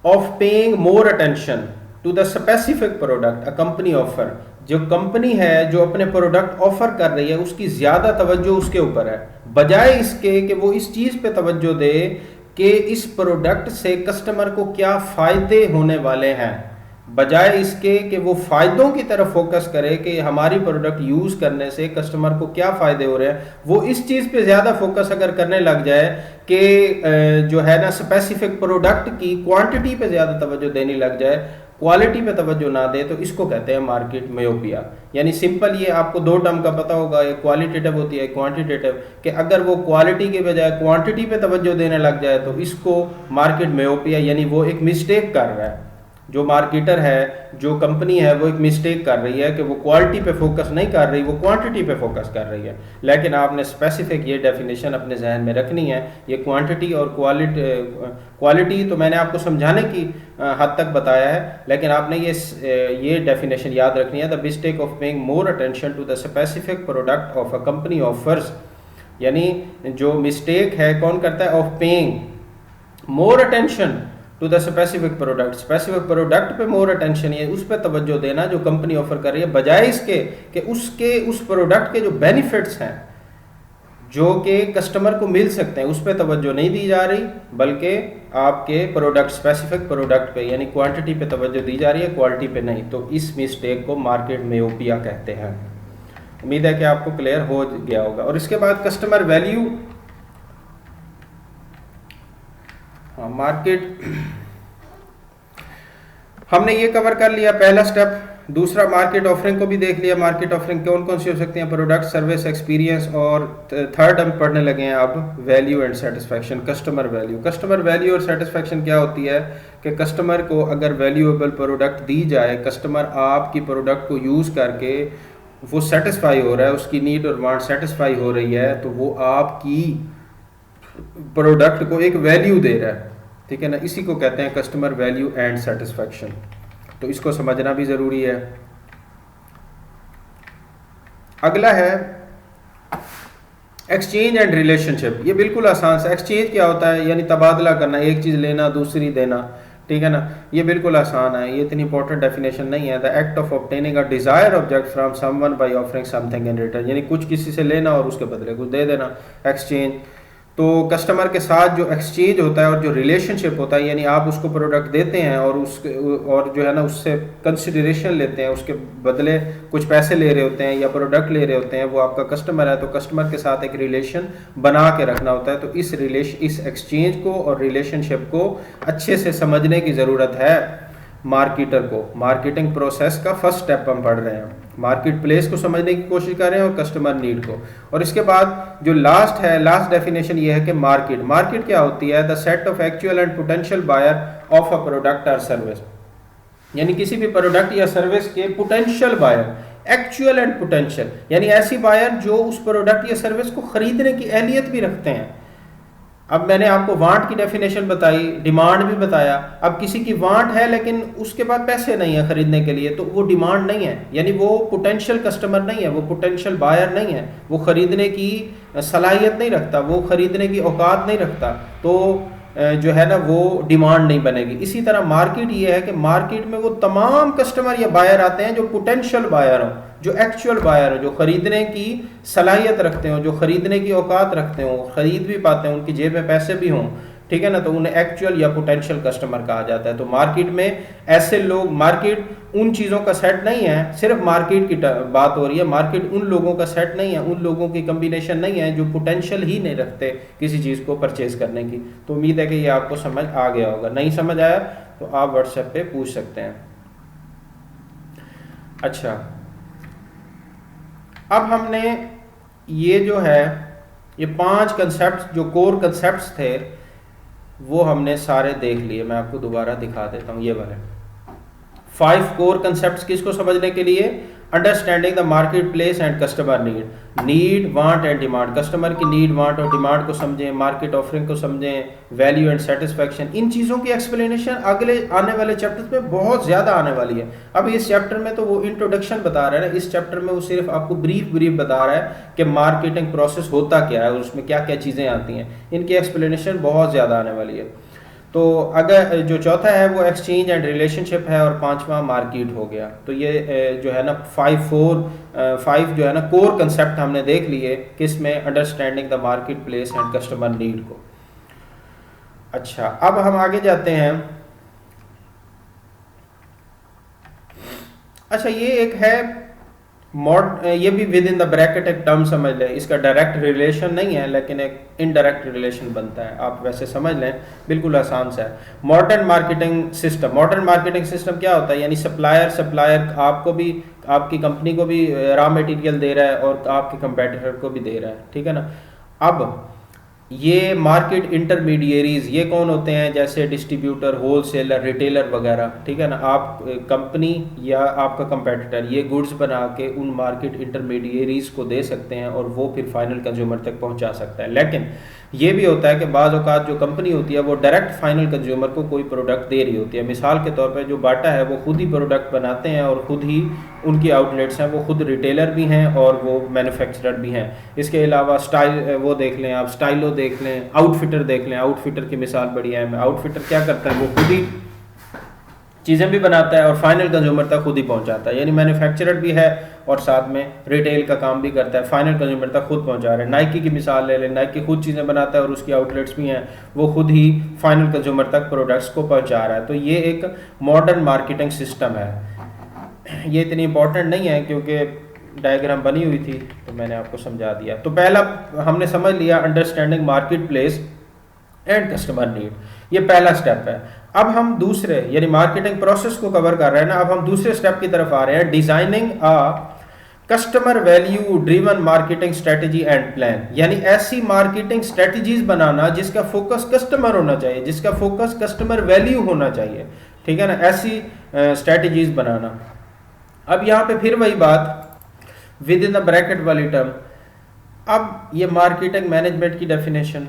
of paying more attention to the specific product a company offer, जो कंपनी है जो अपने प्रोडक्ट ऑफर कर रही है उसकी ज़्यादा तवज्जो उसके ऊपर है, बजाय इसके कि वो इस चीज़ पे तवज्जो दे कि इस प्रोडक्ट से कस्टमर को क्या फ़ायदे होने वाले हैं, बजाय इसके कि वो फ़ायदों की तरफ फोकस करे कि हमारी प्रोडक्ट यूज़ करने से कस्टमर को क्या फ़ायदे हो रहे हैं, वो इस चीज़ पे ज़्यादा फोकस अगर करने लग जाए कि जो है ना स्पेसिफिक प्रोडक्ट की क्वांटिटी पे ज़्यादा तवज्जो देने लग जाए, क्वालिटी पे तवज्जो ना दे, तो इसको कहते हैं मार्केट मेयोपिया। यानी सिंपल ये आपको दो टर्म का पता होगा, एक क्वालिटेटिव होती है, क्वांटिटेटिव, कि अगर वो क्वालिटी के बजाय क्वांटिटी पे तवज्जो देने लग जाए तो इसको मार्केट मेयोपिया, यानी वो एक मिस्टेक कर रहा है। जो मार्केटर है, जो कंपनी है, वो एक मिस्टेक कर रही है कि वो क्वालिटी पे फोकस नहीं कर रही, वो क्वांटिटी पे फोकस कर रही है। लेकिन आपने स्पेसिफिक ये डेफिनेशन अपने जहन में रखनी है। ये क्वांटिटी और क्वालिटी तो मैंने आपको समझाने की हद तक बताया है, लेकिन आपने ये डेफिनेशन याद रखनी है, the mistake of paying more attention to the specific product of a company offers, यानी जो मिस्टेक है कौन करता है, of paying more attention to the specific product, specific product पे मोर अटेंशन, ये उस पर तवज्जो देना जो कंपनी ऑफर कर रही है, बजाय इसके कि उसके उस प्रोडक्ट के जो बेनिफिट्स हैं जो कि कस्टमर को मिल सकते हैं, उस पर तवज्जो नहीं दी जा रही, बल्कि आपके प्रोडक्ट, स्पेसिफिक प्रोडक्ट पे यानी क्वांटिटी पे तवज्जो दी जा रही है, क्वालिटी पे नहीं। तो इस मिस्टेक को मार्केट मियोपिया कहते हैं। उम्मीद है कि आपको क्लियर हो गया होगा। और इसके बाद कस्टमर वैल्यू, हाँ मार्केट हमने ये कवर कर लिया, पहला स्टेप। दूसरा मार्केट ऑफरिंग को भी देख लिया, मार्केट ऑफरिंग कौन कौन सी हो सकती हैं, प्रोडक्ट, सर्विस, एक्सपीरियंस। और थर्ड हम पढ़ने लगे हैं अब value and satisfaction, customer value. Customer value और सेटिस्फैक्शन क्या होती है कि कस्टमर को अगर वैल्यूएबल प्रोडक्ट दी जाए, कस्टमर आपकी प्रोडक्ट को यूज़ करके वो सेटिस्फाई हो रहा है, उसकी नीड और वांट सेटिस्फाई हो रही है, तो वो आपकी प्रोडक्ट को एक वैल्यू दे रहा है, ठीक है ना। इसी को कहते हैं कस्टमर वैल्यू एंड सेटिस्फैक्शन। तो इसको समझना भी ज़रूरी है। अगला है एक्सचेंज एंड रिलेशनशिप। ये बिल्कुल आसान सा। एक्सचेंज क्या होता है, यानी तबादला करना, एक चीज़ लेना दूसरी देना, ठीक है ना। ये बिल्कुल आसान है, ये इतनी इंपॉर्टेंट डेफिनेशन नहीं है। The act of obtaining a desire object from someone by offering something in return, यानी कुछ किसी से लेना और उसके बदले कुछ दे देना, एक्सचेंज। तो कस्टमर के साथ जो एक्सचेंज होता है और जो रिलेशनशिप होता है, यानी आप उसको प्रोडक्ट देते हैं और उसके और जो है ना उससे कंसिडरेशन लेते हैं, उसके बदले कुछ पैसे ले रहे होते हैं या प्रोडक्ट ले रहे होते हैं, वो आपका कस्टमर है, तो कस्टमर के साथ एक रिलेशन बना के रखना होता है। तो इस एक्सचेंज को और रिलेशनशिप को अच्छे से समझने की ज़रूरत है मार्केटर को। मार्केटिंग प्रोसेस का फर्स्ट स्टेप हम पढ़ रहे हैं, मार्केट प्लेस को समझने की कोशिश कर रहे हैं और कस्टमर नीड को। और इसके बाद जो लास्ट है, लास्ट डेफिनेशन ये है कि मार्केट क्या होती है, the set of actual and potential buyer of a product और सर्विस, यानी किसी भी प्रोडक्ट या सर्विस के potential buyer, actual and potential, यानी ऐसी बायर जो उस प्रोडक्ट या सर्विस को खरीदने की अहलियत भी रखते हैं। अब मैंने आपको वांट की डेफिनेशन बताई, डिमांड भी बताया। अब किसी की वांट है लेकिन उसके पास पैसे नहीं है खरीदने के लिए, तो वो डिमांड नहीं है, यानी वो पोटेंशियल कस्टमर नहीं है, वो पोटेंशियल बायर नहीं है, वो खरीदने की सलाहियत नहीं रखता, वो खरीदने की औकात नहीं रखता, तो जो है ना वो डिमांड नहीं बनेगी। इसी तरह मार्केट ये है कि मार्केट में वो तमाम कस्टमर या बायर आते हैं जो पोटेंशियल बायर हों, जो एक्चुअल बायर हो, जो खरीदने की सलाहियत रखते हो, जो खरीदने की औकात रखते हो, खरीद भी पाते हैं, उनकी जेब में पैसे भी हों, ठीक है ना, तो उन्हें एक्चुअल या पोटेंशियल कस्टमर कहा जाता है। तो मार्केट में ऐसे लोग, मार्केट उन चीज़ों का सेट नहीं है, सिर्फ मार्केट की बात हो रही है, मार्केट उन लोगों का सेट नहीं है, उन लोगों की कम्बिनेशन नहीं है जो पोटेंशियल ही नहीं रखते किसी चीज़ को परचेज करने की। तो उम्मीद है कि ये आपको समझ आ गया होगा। नहीं समझ आया तो आप व्हाट्सएप पे पूछ सकते हैं। अच्छा, अब हमने ये जो है ये 5 कंसेप्ट जो कोर कंसेप्ट्स थे वो हमने सारे देख लिए। मैं आपको दोबारा दिखा देता हूँ। ये वाले 5 कोर कंसेप्ट्स किसको समझने के लिए, understanding the market place and customer need, want and demand, customer की नीड, वांट और डिमांड को समझें, मार्केट ऑफरिंग को समझें, वैल्यू एंड सेटिस्फैक्शन। इन चीज़ों की एक्सप्लेनेशन अगले आने वाले चैप्टर्स में बहुत ज़्यादा आने वाली है। अब इस चैप्टर में तो वो इंट्रोडक्शन बता रहा है ना, इस चैप्टर में वो सिर्फ आपको ब्रीफ बता रहा है कि मार्केटिंग प्रोसेस होता क्या है और उसमें क्या क्या चीज़ें आती हैं। इनकी एक्सप्लेनेशन बहुत ज़्यादा आने वाली है। तो अगर जो चौथा है वो एक्सचेंज एंड रिलेशनशिप है और 5वां मार्केट हो गया। तो ये जो है ना 5 जो है ना कोर कंसेप्ट हमने देख लिए, किस में, understanding the market place and customer need को। अच्छा, अब हम आगे जाते हैं। अच्छा, ये एक है ये भी विद इन द ब्रैकेट एक टर्म समझ लें, इसका डायरेक्ट रिलेशन नहीं है लेकिन एक इनडायरेक्ट रिलेशन बनता है, आप वैसे समझ लें, बिल्कुल आसान सा है। Modern marketing system. Modern marketing system क्या होता है, यानी सप्लायर आपको भी, आपकी कंपनी को भी रॉ मटेरियल दे रहा है और आपके कंपेटिटर को भी दे रहा है, ठीक है ना। अब ये मार्केट इंटरमीडिएरीज ये कौन होते हैं, जैसे डिस्ट्रीब्यूटर, होलसेलर, रिटेलर वगैरह, ठीक है ना। आप कंपनी या आपका कंपेटिटर ये गुड्स बना के उन मार्केट इंटरमीडिएरीज को दे सकते हैं और वो फिर फाइनल कंज्यूमर तक पहुंचा सकता है। लेकिन ये भी होता है कि बाज़ औक़ात जो कंपनी होती है वो डायरेक्ट फाइनल कंज्यूमर को कोई प्रोडक्ट दे रही होती है। मिसाल के तौर पे जो बाटा है वो खुद ही प्रोडक्ट बनाते हैं और ख़ुद ही उनकी आउटलेट्स हैं, वो खुद रिटेलर भी हैं और वो मैन्युफैक्चरर भी हैं। इसके अलावा स्टाइल वो देख लें आप, स्टाइलो देख लें, आउटफिटर देख लें। आउटफिटर की मिसाल बड़ी है। आउटफिटर क्या करता है, वो खुद ही चीज़ें भी बनाता है और फाइनल कंज्यूमर तक खुद ही पहुंचाता है। यानी मैन्युफैक्चरर भी है और साथ में रिटेल का काम भी करता है, फाइनल कंज्यूमर तक खुद पहुंचा रहा है। नाइकी की मिसाल ले लें, नाइकी खुद चीज़ें बनाता है और उसकी आउटलेट्स भी हैं, वो खुद ही फाइनल कंज्यूमर तक प्रोडक्ट्स को पहुंचा रहा है। तो ये एक मॉडर्न मार्केटिंग सिस्टम है। ये इतनी इंपॉर्टेंट नहीं है क्योंकि डायग्राम बनी हुई थी तो मैंने आपको समझा दिया। तो पहला हमने समझ लिया understanding market place and customer need, ये पहला स्टेप है। अब हम दूसरे यानी मार्केटिंग प्रोसेस को कवर कर रहे हैं ना, अब हम दूसरे स्टेप की तरफ आ रहे हैं, designing a customer value driven marketing strategy and plan. यानी ऐसी मार्केटिंग स्ट्रेटजीज बनाना जिसका फोकस कस्टमर होना चाहिए, जिसका फोकस कस्टमर वैल्यू होना चाहिए, ठीक है ना, ऐसी स्ट्रेटजीज बनाना। अब यहाँ पे फिर वही बात विद इन द ब्रैकेट वाली टर्म। अब ये मार्केटिंग मैनेजमेंट की डेफिनेशन,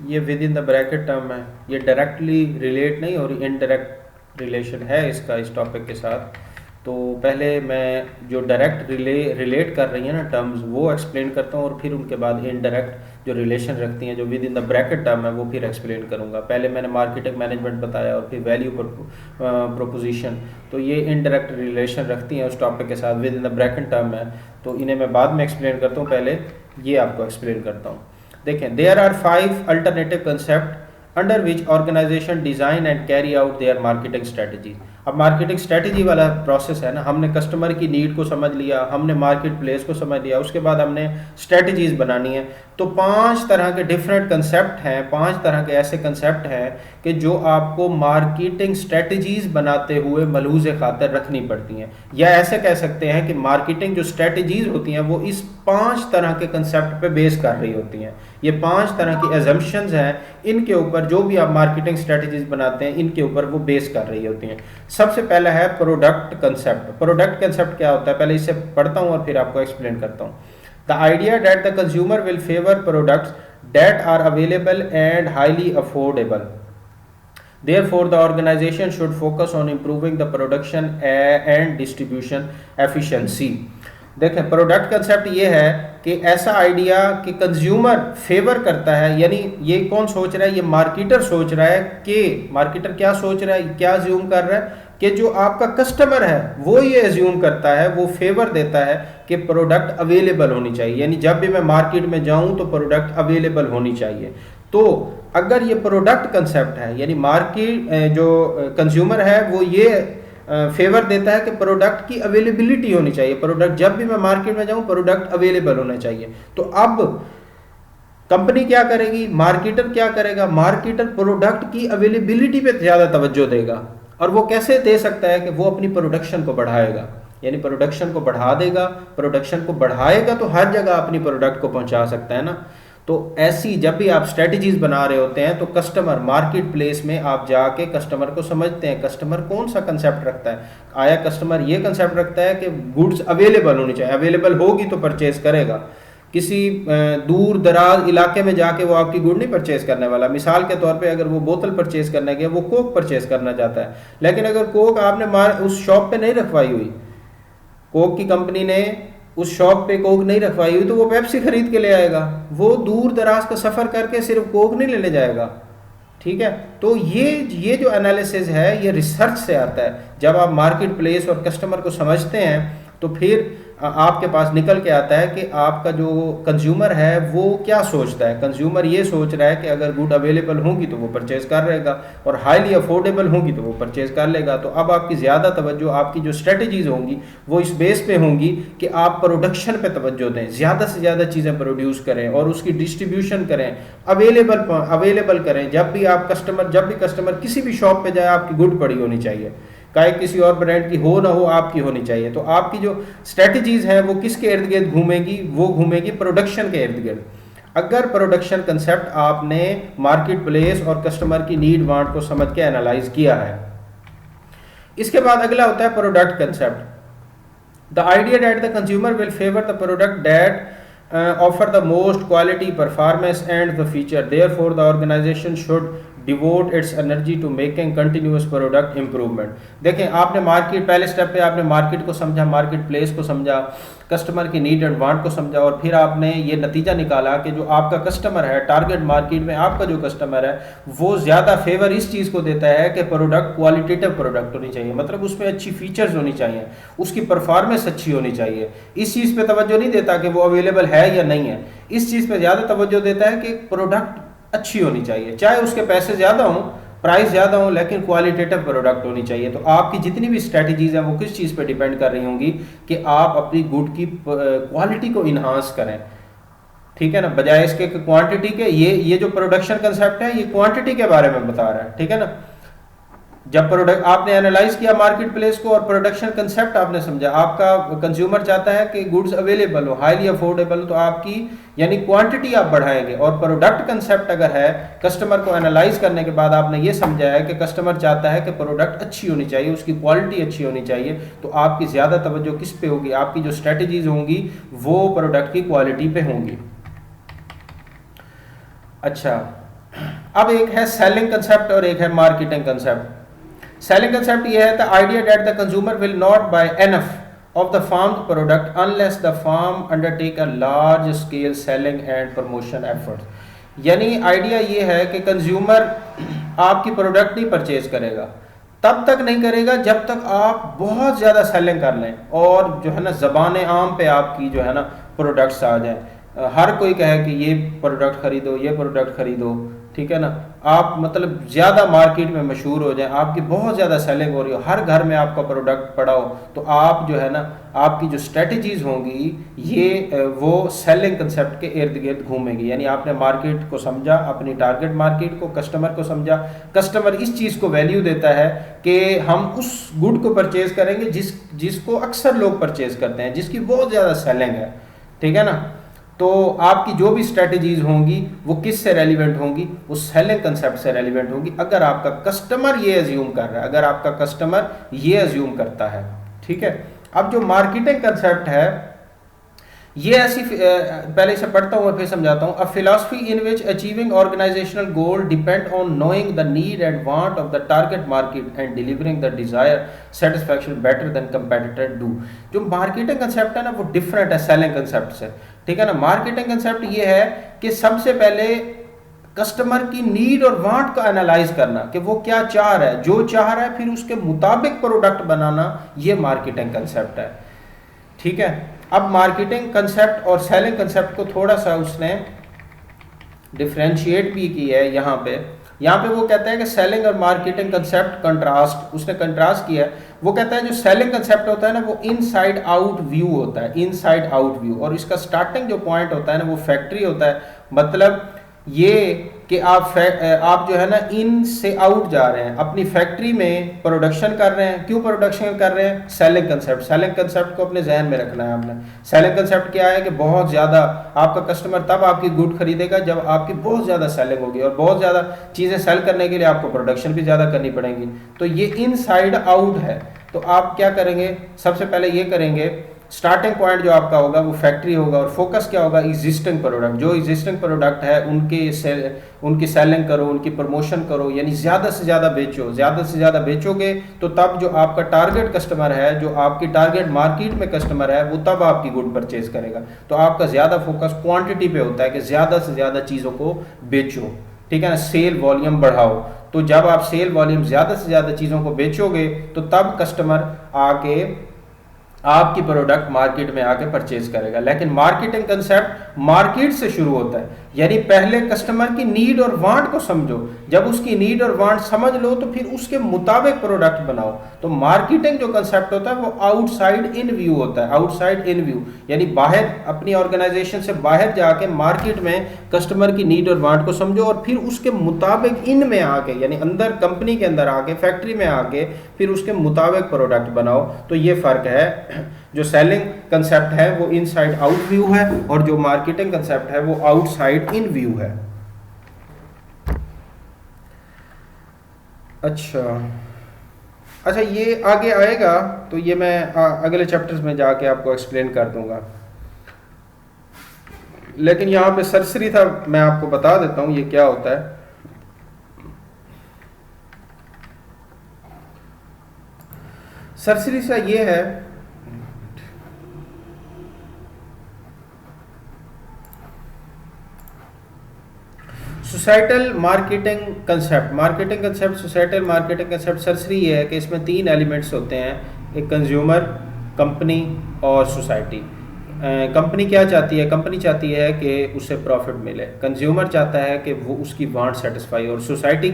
ये with in the bracket term है, ये डायरेक्टली रिलेट नहीं और इनडायरेक्ट रिलेशन है इसका इस टॉपिक के साथ। तो पहले मैं जो डायरेक्ट रिलेट कर रही है ना टर्म्स वो एक्सप्लेन करता हूँ और फिर उनके बाद इनडायरेक्ट जो रिलेशन रखती हैं जो with in the bracket term है वो फिर एक्सप्लेन करूँगा। पहले मैंने मार्केटिंग मैनेजमेंट बताया और फिर वैल्यू प्रोपोजिशन, तो ये इनडायरेक्ट रिलेशन रखती हैं उस टॉपिक के साथ, with in the bracket term है, तो इन्हें मैं बाद में एक्सप्लेन करता हूँ, पहले ये आपको एक्सप्लेन करता हूँ। देखें, there are 5 alternative concept under which organisation design and carry out their marketing strategy. अब मार्केटिंग स्ट्रेटजी वाला प्रोसेस है ना, हमने कस्टमर की नीड को समझ लिया, हमने मार्केट प्लेस को समझ लिया, उसके बाद हमने स्ट्रेटजीज बनानी है। तो 5 तरह के डिफरेंट कंसेप्ट हैं, 5 तरह के ऐसे कंसेप्ट हैं कि जो आपको मार्केटिंग स्ट्रेटजीज बनाते हुए मलहूज़ खातिर रखनी पड़ती हैं, या ऐसे कह सकते हैं कि मार्केटिंग जो स्ट्रेटजीज होती हैं वो इस 5 तरह के कंसेप्ट पे बेस कर रही होती हैं। ये 5 तरह की एजम्पशंस हैं, इनके ऊपर जो भी आप मार्केटिंग स्ट्रेटजीज बनाते हैं इनके ऊपर वो बेस कर रही होती हैं। सबसे पहला है प्रोडक्ट कंसेप्ट। प्रोडक्ट कंसेप्ट क्या होता है, पहले इसे पढ़ता हूँ और फिर आपको एक्सप्लेन करता हूँ। The idea that the consumer will favour products that are available and highly affordable, therefore the organization should focus on improving the production and distribution efficiency। देखें, प्रोडक्ट कंसेप्ट ये है कि ऐसा आइडिया कि कंज्यूमर फेवर करता है, यानी ये कौन सोच रहा है, ये मार्केटर सोच रहा है कि मार्केटर क्या सोच रहा है, क्या अज्यूम कर रहा है कि जो आपका कस्टमर है वो ये अज्यूम करता है, वो फेवर देता है कि प्रोडक्ट अवेलेबल होनी चाहिए, यानी जब भी मैं मार्केट में जाऊं तो प्रोडक्ट अवेलेबल होनी चाहिए। तो अगर ये प्रोडक्ट कंसेप्ट है यानी मार्केट जो कंज्यूमर है वो ये फेवर देता है कि प्रोडक्ट की अवेलेबिलिटी होनी चाहिए, प्रोडक्ट जब भी मैं मार्केट में जाऊं प्रोडक्ट अवेलेबल होना चाहिए। तो अब कंपनी क्या करेगी, मार्केटर क्या करेगा, मार्केटर प्रोडक्ट की अवेलेबिलिटी पे ज़्यादा तवज्जो देगा। और वो कैसे दे सकता है कि वो अपनी प्रोडक्शन को बढ़ाएगा, यानी प्रोडक्शन को बढ़ा देगा, प्रोडक्शन को बढ़ाएगा तो हर जगह अपनी प्रोडक्ट को पहुंचा सकता है ना। तो ऐसी जब भी आप स्ट्रेटजीज बना रहे होते हैं तो कस्टमर मार्केट प्लेस में आप जाके कस्टमर को समझते हैं, कस्टमर कौन सा कंसेप्ट रखता है। आया कस्टमर ये कंसेप्ट रखता है कि गुड्स अवेलेबल होनी चाहिए, अवेलेबल होगी तो परचेज करेगा। किसी दूर दराज इलाके में जाके वो आपकी गुड नहीं परचेज करने वाला। मिसाल के तौर पे अगर वो बोतल परचेज करने गया, वो कोक परचेज करना चाहता है, लेकिन अगर कोक आपने उस शॉप पे नहीं रखवाई हुई, कोक की कंपनी ने उस शॉप पे कोक नहीं रखवाई हुई, तो वो पेप्सी खरीद के ले आएगा, वो दूर दराज का सफ़र करके सिर्फ कोक नहीं लेने जाएगा। ठीक है, तो ये जो एनालिसिस है ये रिसर्च से आता है। जब आप मार्केट प्लेस और कस्टमर को समझते हैं तो फिर आपके पास निकल के आता है कि आपका जो कंज्यूमर है वो क्या सोचता है। कंज्यूमर ये सोच रहा है कि अगर गुड अवेलेबल होंगी तो वो परचेज कर लेगा और हाईली अफोर्डेबल होंगी तो वो परचेज कर लेगा। तो अब आपकी ज़्यादा तवज्जो, आपकी जो स्ट्रेटजीज होंगी वो इस बेस पे होंगी कि आप प्रोडक्शन पे तवज्जो दें, ज़्यादा से ज़्यादा चीज़ें प्रोड्यूस करें और उसकी डिस्ट्रीब्यूशन करें, अवेलेबल करें। जब भी कस्टमर किसी भी शॉप पे जाए आपकी गुड पड़ी होनी चाहिए, चाहे किसी और ब्रांड की हो ना हो, आपकी होनी चाहिए। तो आपकी जो स्ट्रेटजीज हैं वो किसके इर्द गिर्द घूमेगी, वो घूमेगी प्रोडक्शन के इर्द गिर्द। अगर प्रोडक्शन कंसेप्ट आपने मार्केट प्लेस और कस्टमर की नीड वांट को समझ के एनालाइज किया है। इसके बाद अगला होता है product concept. The idea that the consumer will favour the product that offer the most quality, performance and the feature, therefore the organization should devote its energy to making continuous product improvement. देखें, आपने मार्केट, पहले स्टेप पे आपने मार्केट को समझा, मार्केट प्लेस को समझा, कस्टमर की नीड एंड वांट को समझा, और फिर आपने ये नतीजा निकाला कि जो आपका कस्टमर है, टारगेट मार्केट में आपका जो कस्टमर है, वो ज़्यादा फेवर इस चीज़ को देता है कि प्रोडक्ट क्वालिटेटिव प्रोडक्ट होनी चाहिए, मतलब उसमें अच्छी फीचर्स होनी चाहिए, उसकी परफॉर्मेंस अच्छी होनी चाहिए। इस चीज़ पे तवज्जो नहीं देता कि वो अवेलेबल है या नहीं है, इस चीज़ पे ज़्यादा तवज्जो देता है कि प्रोडक्ट अच्छी होनी चाहिए, चाहे उसके पैसे ज़्यादा हों, प्राइस ज़्यादा हो, लेकिन क्वालिटेटिव प्रोडक्ट होनी चाहिए। तो आपकी जितनी भी स्ट्रैटेजीज़ हैं वो किस चीज़ पे डिपेंड कर रही होंगी कि आप अपनी गुड की क्वालिटी को इन्हांस करें, ठीक है ना, बजाय इसके क्वांटिटी के। ये जो प्रोडक्शन कंसेप्ट है ये क्वांटिटी के बारे में बता रहा है, ठीक है ना। जब प्रोडक्ट आपने एनालाइज किया मार्केट प्लेस को और प्रोडक्शन कंसेप्ट आपने समझा, आपका कंज्यूमर चाहता है कि गुड्स अवेलेबल हो, हाईली अफोर्डेबल, तो आपकी यानी क्वांटिटी आप बढ़ाएंगे। और प्रोडक्ट कंसेप्ट अगर है, कस्टमर को एनालाइज करने के बाद आपने ये समझा है कि कस्टमर चाहता है कि प्रोडक्ट अच्छी होनी चाहिए, उसकी क्वालिटी अच्छी होनी चाहिए, तो आपकी ज़्यादा तवज्जो किस पे होगी, आपकी जो स्ट्रेटजीज होंगी वो प्रोडक्ट की क्वालिटी पे होंगी। अच्छा, अब एक है सेलिंग कंसेप्ट और एक है मार्केटिंग कंसेप्ट। सेलिंग कंसेप्ट ये है, the idea that the consumer will not buy enough of the firm product unless the firm undertake a large scale selling and promotion efforts. यानी आइडिया ये है कि कंज्यूमर आपकी प्रोडक्ट नहीं परचेज करेगा, तब तक नहीं करेगा जब तक आप बहुत ज़्यादा सेलिंग कर लें और जो है ना ज़बान आम पे आपकी जो है ना प्रोडक्ट्स आ जाएं, हर कोई कहे कि ये प्रोडक्ट खरीदो, ये प्रोडक्ट खरीदो, ठीक है ना, आप मतलब ज़्यादा मार्केट में मशहूर हो जाए, आपकी बहुत ज़्यादा सेलिंग हो रही हो, हर घर में आपका प्रोडक्ट पड़ा हो, तो आप जो है ना, आपकी जो स्ट्रेटजीज होंगी ये वो सेलिंग कंसेप्ट के इर्द गिर्द घूमेगी। यानी आपने मार्केट को समझा, अपनी टारगेट मार्केट को, कस्टमर को समझा, कस्टमर इस चीज़ को वैल्यू देता है कि हम उस गुड को परचेज़ करेंगे जिसको अक्सर लोग परचेज़ करते हैं, जिसकी बहुत ज़्यादा सेलिंग है, ठीक है ना। तो आपकी जो भी स्ट्रेटजीज होंगी वो किस से रेलिवेंट होंगी, उस सेलिंग कंसेप्ट से रेलिवेंट होंगी, अगर आपका कस्टमर ये अज्यूम कर रहा है, अगर आपका कस्टमर ये अज्यूम करता है, ठीक है। अब जो मार्केटिंग कंसेप्ट है ये ऐसी, पहले इसे पढ़ता हूँ फिर समझाता हूँ। A philosophy in which achieving organisational goal depend on knowing the need and want of the target market and delivering the desire satisfaction better than competitor do. जो मार्केटिंग कंसेप्ट है ना वो डिफरेंट है सेलिंग कंसेप्ट से, ठीक है ना। मार्केटिंग कंसेप्ट ये है कि सबसे पहले कस्टमर की नीड और वांट का एनालाइज करना कि वो क्या चाह रहा है, जो चाह रहा है फिर उसके मुताबिक प्रोडक्ट बनाना, ये मार्केटिंग कंसेप्ट है, ठीक है। अब मार्केटिंग कंसेप्ट और सेलिंग कंसेप्ट को थोड़ा सा उसने डिफरेंशिएट भी की है यहाँ पे वो कहता है कि सेलिंग और मार्केटिंग कंसेप्ट कंट्रास्ट, उसने कंट्रास्ट किया है। वो कहता है जो सेलिंग कंसेप्ट होता है ना वो इनसाइड आउट व्यू होता है, इनसाइड आउट व्यू, और इसका स्टार्टिंग जो पॉइंट होता है ना वो फैक्ट्री होता है। मतलब ये कि आप जो है ना इन से आउट जा रहे हैं, अपनी फैक्ट्री में प्रोडक्शन कर रहे हैं। क्यों प्रोडक्शन कर रहे हैं? Selling concept. सेलिंग कंसेप्ट को अपने जहन में रखना है आपने। सेलिंग कंसेप्ट क्या है कि बहुत ज़्यादा आपका कस्टमर तब आपकी गुड खरीदेगा जब आपकी बहुत ज़्यादा सेलिंग होगी, और बहुत ज़्यादा चीज़ें सेल करने के लिए आपको प्रोडक्शन भी ज़्यादा करनी पड़ेंगी। तो ये इनसाइड आउट है। तो आप क्या करेंगे, सबसे पहले ये करेंगे, स्टार्टिंग पॉइंट जो आपका होगा वो फैक्ट्री होगा, और फोकस क्या होगा, एग्जिस्टिंग प्रोडक्ट। जो एग्जिस्टिंग प्रोडक्ट है उनकी सेलिंग करो, उनकी प्रमोशन करो, यानी ज़्यादा से ज़्यादा बेचो। ज़्यादा से ज़्यादा बेचोगे तो तब जो आपका टारगेट कस्टमर है, जो आपकी टारगेट मार्केट में कस्टमर है, वो तब आपकी गुड परचेज करेगा। तो आपका ज़्यादा फोकस क्वांटिटी पे होता है कि ज़्यादा से ज़्यादा चीज़ों को बेचो, ठीक है ना, सेल वॉल्यूम बढ़ाओ। तो जब आप सेल वॉल्यूम ज़्यादा से ज़्यादा चीज़ों को बेचोगे तो तब कस्टमर आके आपकी प्रोडक्ट मार्केट में आके परचेज करेगा। लेकिन मार्केटिंग कंसेप्ट मार्केट से शुरू होता है, यानी पहले कस्टमर की नीड और वांट को समझो। जब उसकी नीड और वांट समझ लो तो फिर उसके मुताबिक प्रोडक्ट बनाओ। तो मार्केटिंग जो कंसेप्ट होता है वो आउटसाइड इन व्यू होता है। आउटसाइड इन व्यू यानी बाहर, अपनी ऑर्गेनाइजेशन से बाहर जाके मार्केट में कस्टमर की नीड और वांट को समझो, और फिर उसके मुताबिक इन में आके, यानी अंदर कंपनी के अंदर आके, फैक्ट्री में आके फिर उसके मुताबिक प्रोडक्ट बनाओ। तो ये फ़र्क है। जो सेलिंग कंसेप्ट है वो इनसाइड आउट व्यू है, और जो मार्केटिंग कंसेप्ट है वो आउटसाइड इन व्यू है। अच्छा, ये आगे आएगा तो ये मैं अगले चैप्टर्स में जाके आपको एक्सप्लेन कर दूंगा, लेकिन यहाँ पे सरसरी था, मैं आपको बता देता हूँ ये क्या होता है। सरसरी सा ये है, societal marketing concept societal marketing concept सरसरी ये है कि इसमें 3 एलिमेंट्स होते हैं, एक कंज्यूमर, कंपनी और सोसाइटी। कंपनी क्या चाहती है? कंपनी चाहती है कि उससे प्रॉफिट मिले, कंज्यूमर चाहता है कि वो उसकी वांट सेटिस्फाई, और सोसाइटी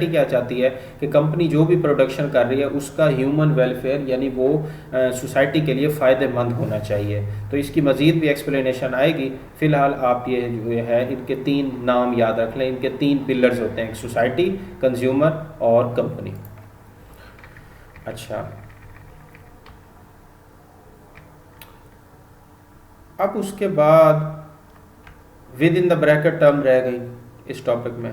क्या चाहती है कि कंपनी जो भी प्रोडक्शन कर रही है उसका ह्यूमन वेलफेयर यानी वो सोसाइटी के लिए फ़ायदेमंद होना चाहिए। तो इसकी मज़ीद भी एक्सप्लेनेशन आएगी। फ़िलहाल आप ये जो है इनके 3 नाम याद रख लें, इनके 3 पिलर्स होते हैं, सोसाइटी, कंज्यूमर और कंपनी। अच्छा, अब उसके बाद with in the bracket term रह गई इस टॉपिक में।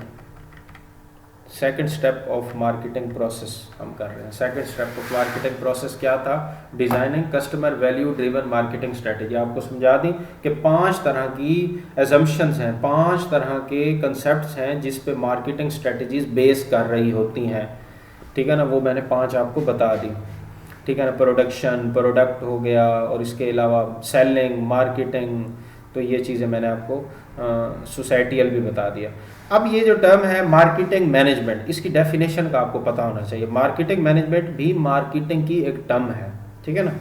Second step of marketing process हम कर रहे हैं। Second step of marketing process क्या था? Designing customer value driven marketing strategy. आपको समझा दी कि 5 तरह की एजम्पशंस हैं, 5 तरह के कंसेप्ट्स हैं जिस पे मार्केटिंग स्ट्रेटेजीज बेस कर रही होती हैं। ठीक है ना, वो मैंने 5 आपको बता दी। ठीक है ना, प्रोडक्शन, प्रोडक्ट हो गया, और इसके अलावा सेलिंग, मार्केटिंग, तो ये चीज़ें मैंने आपको सोसाइटियल भी बता दिया। अब ये जो टर्म है मार्केटिंग मैनेजमेंट, इसकी डेफिनेशन का आपको पता होना चाहिए। मार्केटिंग मैनेजमेंट भी मार्केटिंग की एक टर्म है। ठीक है ना,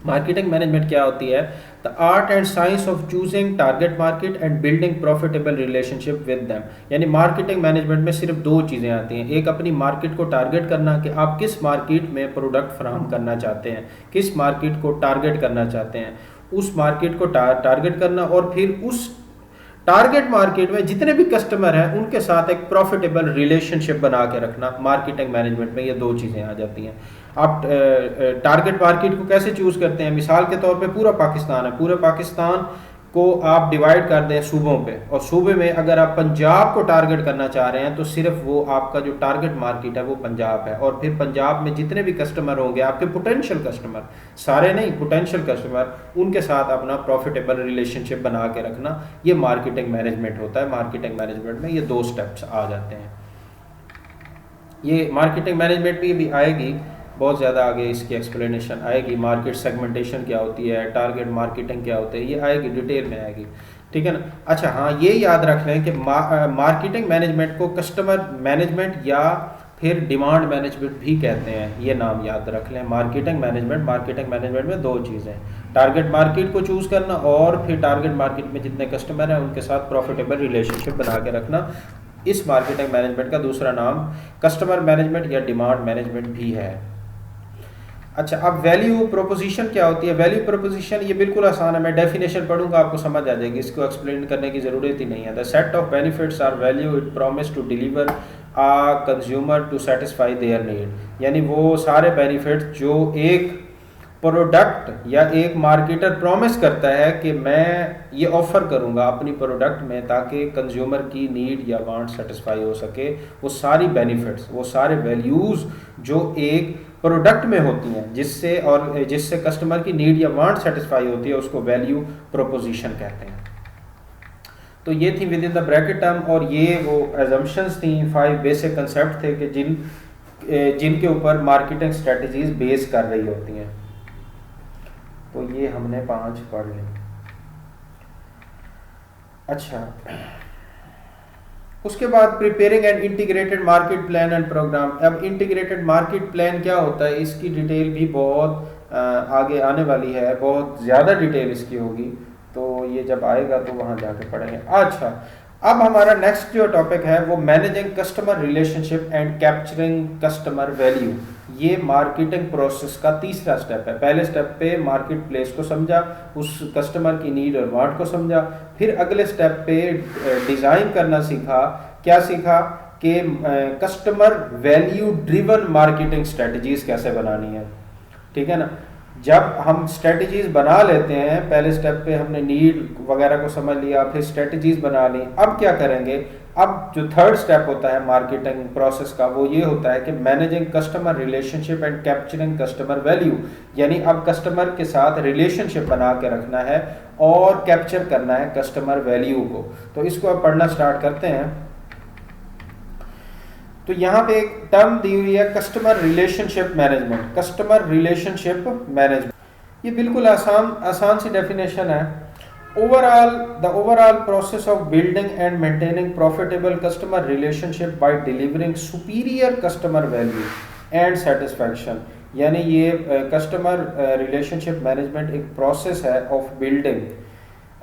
मार्केटिंग मैनेजमेंट क्या होती है? The art and science of choosing target market and building profitable relationship with them. यानी मार्केटिंग मैनेजमेंट में सिर्फ 2 चीज़ें आती हैं, एक अपनी मार्केट को टारगेट करना कि आप किस मार्केट में प्रोडक्ट फराहम करना चाहते हैं, किस मार्केट को टारगेट करना चाहते हैं, उस मार्केट को टारगेट करना, और फिर उस टारगेट मार्केट में जितने भी कस्टमर हैं उनके साथ एक प्रॉफिटेबल रिलेशनशिप बना के रखना। मार्केटिंग मैनेजमेंट में ये 2 चीज़ें आ जाती हैं। आप टारगेट मार्केट को कैसे चूज़ करते हैं? मिसाल के तौर पे पूरा पाकिस्तान है, पूरे पाकिस्तान को आप डिवाइड कर दें सूबों पे, और सूबे में अगर आप पंजाब को टारगेट करना चाह रहे हैं तो सिर्फ वो आपका जो टारगेट मार्केट है वो पंजाब है, और फिर पंजाब में जितने भी कस्टमर होंगे आपके पोटेंशियल कस्टमर, सारे नहीं, पोटेंशियल कस्टमर, उनके साथ अपना प्रॉफिटेबल रिलेशनशिप बना के रखना, ये मार्केटिंग मैनेजमेंट होता है। मार्केटिंग मैनेजमेंट में ये 2 स्टेप्स आ जाते हैं। ये मार्केटिंग मैनेजमेंट भी आएगी, बहुत ज़्यादा आगे इसकी एक्सप्लेनेशन आएगी। मार्केट सेगमेंटेशन क्या होती है, टारगेट मार्केटिंग क्या होती है, ये आएगी, डिटेल में आएगी। ठीक है ना। अच्छा हाँ, ये याद रख लें कि मार्केटिंग मैनेजमेंट को कस्टमर मैनेजमेंट या फिर डिमांड मैनेजमेंट भी कहते हैं, ये नाम याद रख लें। मार्केटिंग मैनेजमेंट में 2 चीज़ें, टारगेट मार्केट को चूज़ करना और फिर टारगेट मार्केट में जितने कस्टमर हैं उनके साथ प्रॉफिटेबल रिलेशनशिप बना के रखना। इस मार्केटिंग मैनेजमेंट का दूसरा नाम कस्टमर मैनेजमेंट या डिमांड मैनेजमेंट भी है। अच्छा, अब वैल्यू प्रोपोजिशन क्या होती है? वैल्यू प्रोपोजिशन ये बिल्कुल आसान है, मैं डेफिनेशन पढ़ूंगा आपको समझ आ जाएगी, इसको एक्सप्लेन करने की ज़रूरत ही नहीं है। The set of benefits or value it promise to deliver a consumer to satisfy their need. यानी वो सारे बेनिफिट्स जो एक प्रोडक्ट या एक मार्केटर प्रॉमिस करता है कि मैं ये ऑफ़र करूंगा अपनी प्रोडक्ट में ताकि कंज्यूमर की नीड या वांट सेटिस्फाई हो सके, वो सारी बेनिफिट्स, वो सारे वैल्यूज़ जो एक प्रोडक्ट में होती हैं जिससे कस्टमर की नीड या वांट सेटिस्फाई होती है, उसको वैल्यू प्रोपोजिशन कहते हैं। तो ये थी with in the bracket term, और ये वो एजम्पशंस थी, 5 बेसिक कंसेप्ट थे कि जिनके ऊपर मार्केटिंग स्ट्रेटजीज बेस कर रही होती हैं। तो ये हमने 5 पढ़ ली। अच्छा, उसके बाद preparing and integrated market plan and program. अब इंटीग्रेटेड मार्केट प्लान क्या होता है, इसकी डिटेल भी बहुत आगे आने वाली है, बहुत ज़्यादा डिटेल इसकी होगी, तो ये जब आएगा तो वहाँ जाके पढ़ेंगे। अच्छा, अब हमारा नेक्स्ट जो टॉपिक है वो managing customer relationship and capturing customer value. ये मार्केटिंग प्रोसेस का तीसरा स्टेप है। पहले स्टेप पे मार्केट प्लेस को समझा, उस कस्टमर की नीड और वांट को समझा, फिर अगले स्टेप पे डिज़ाइन करना सीखा। क्या सीखा कि customer value driven marketing strategies कैसे बनानी है। ठीक है ना, जब हम स्ट्रेटजीज बना लेते हैं, पहले स्टेप पे हमने नीड वगैरह को समझ लिया, फिर स्ट्रेटजीज बना ली, अब क्या करेंगे? अब जो थर्ड स्टेप होता है मार्केटिंग प्रोसेस का वो ये होता है कि managing customer relationship and capturing customer value. यानी अब कस्टमर के साथ रिलेशनशिप बना के रखना है और कैप्चर करना है कस्टमर वैल्यू को। तो इसको अब पढ़ना स्टार्ट करते हैं। तो यहाँ पे एक टर्म दी हुई है customer relationship management. Customer relationship management ये बिल्कुल आसान सी डेफिनेशन है। Overall the overall process of building and maintaining profitable customer relationship by delivering superior customer value and satisfaction. यानी ये कस्टमर रिलेशनशिप मैनेजमेंट एक प्रोसेस है of building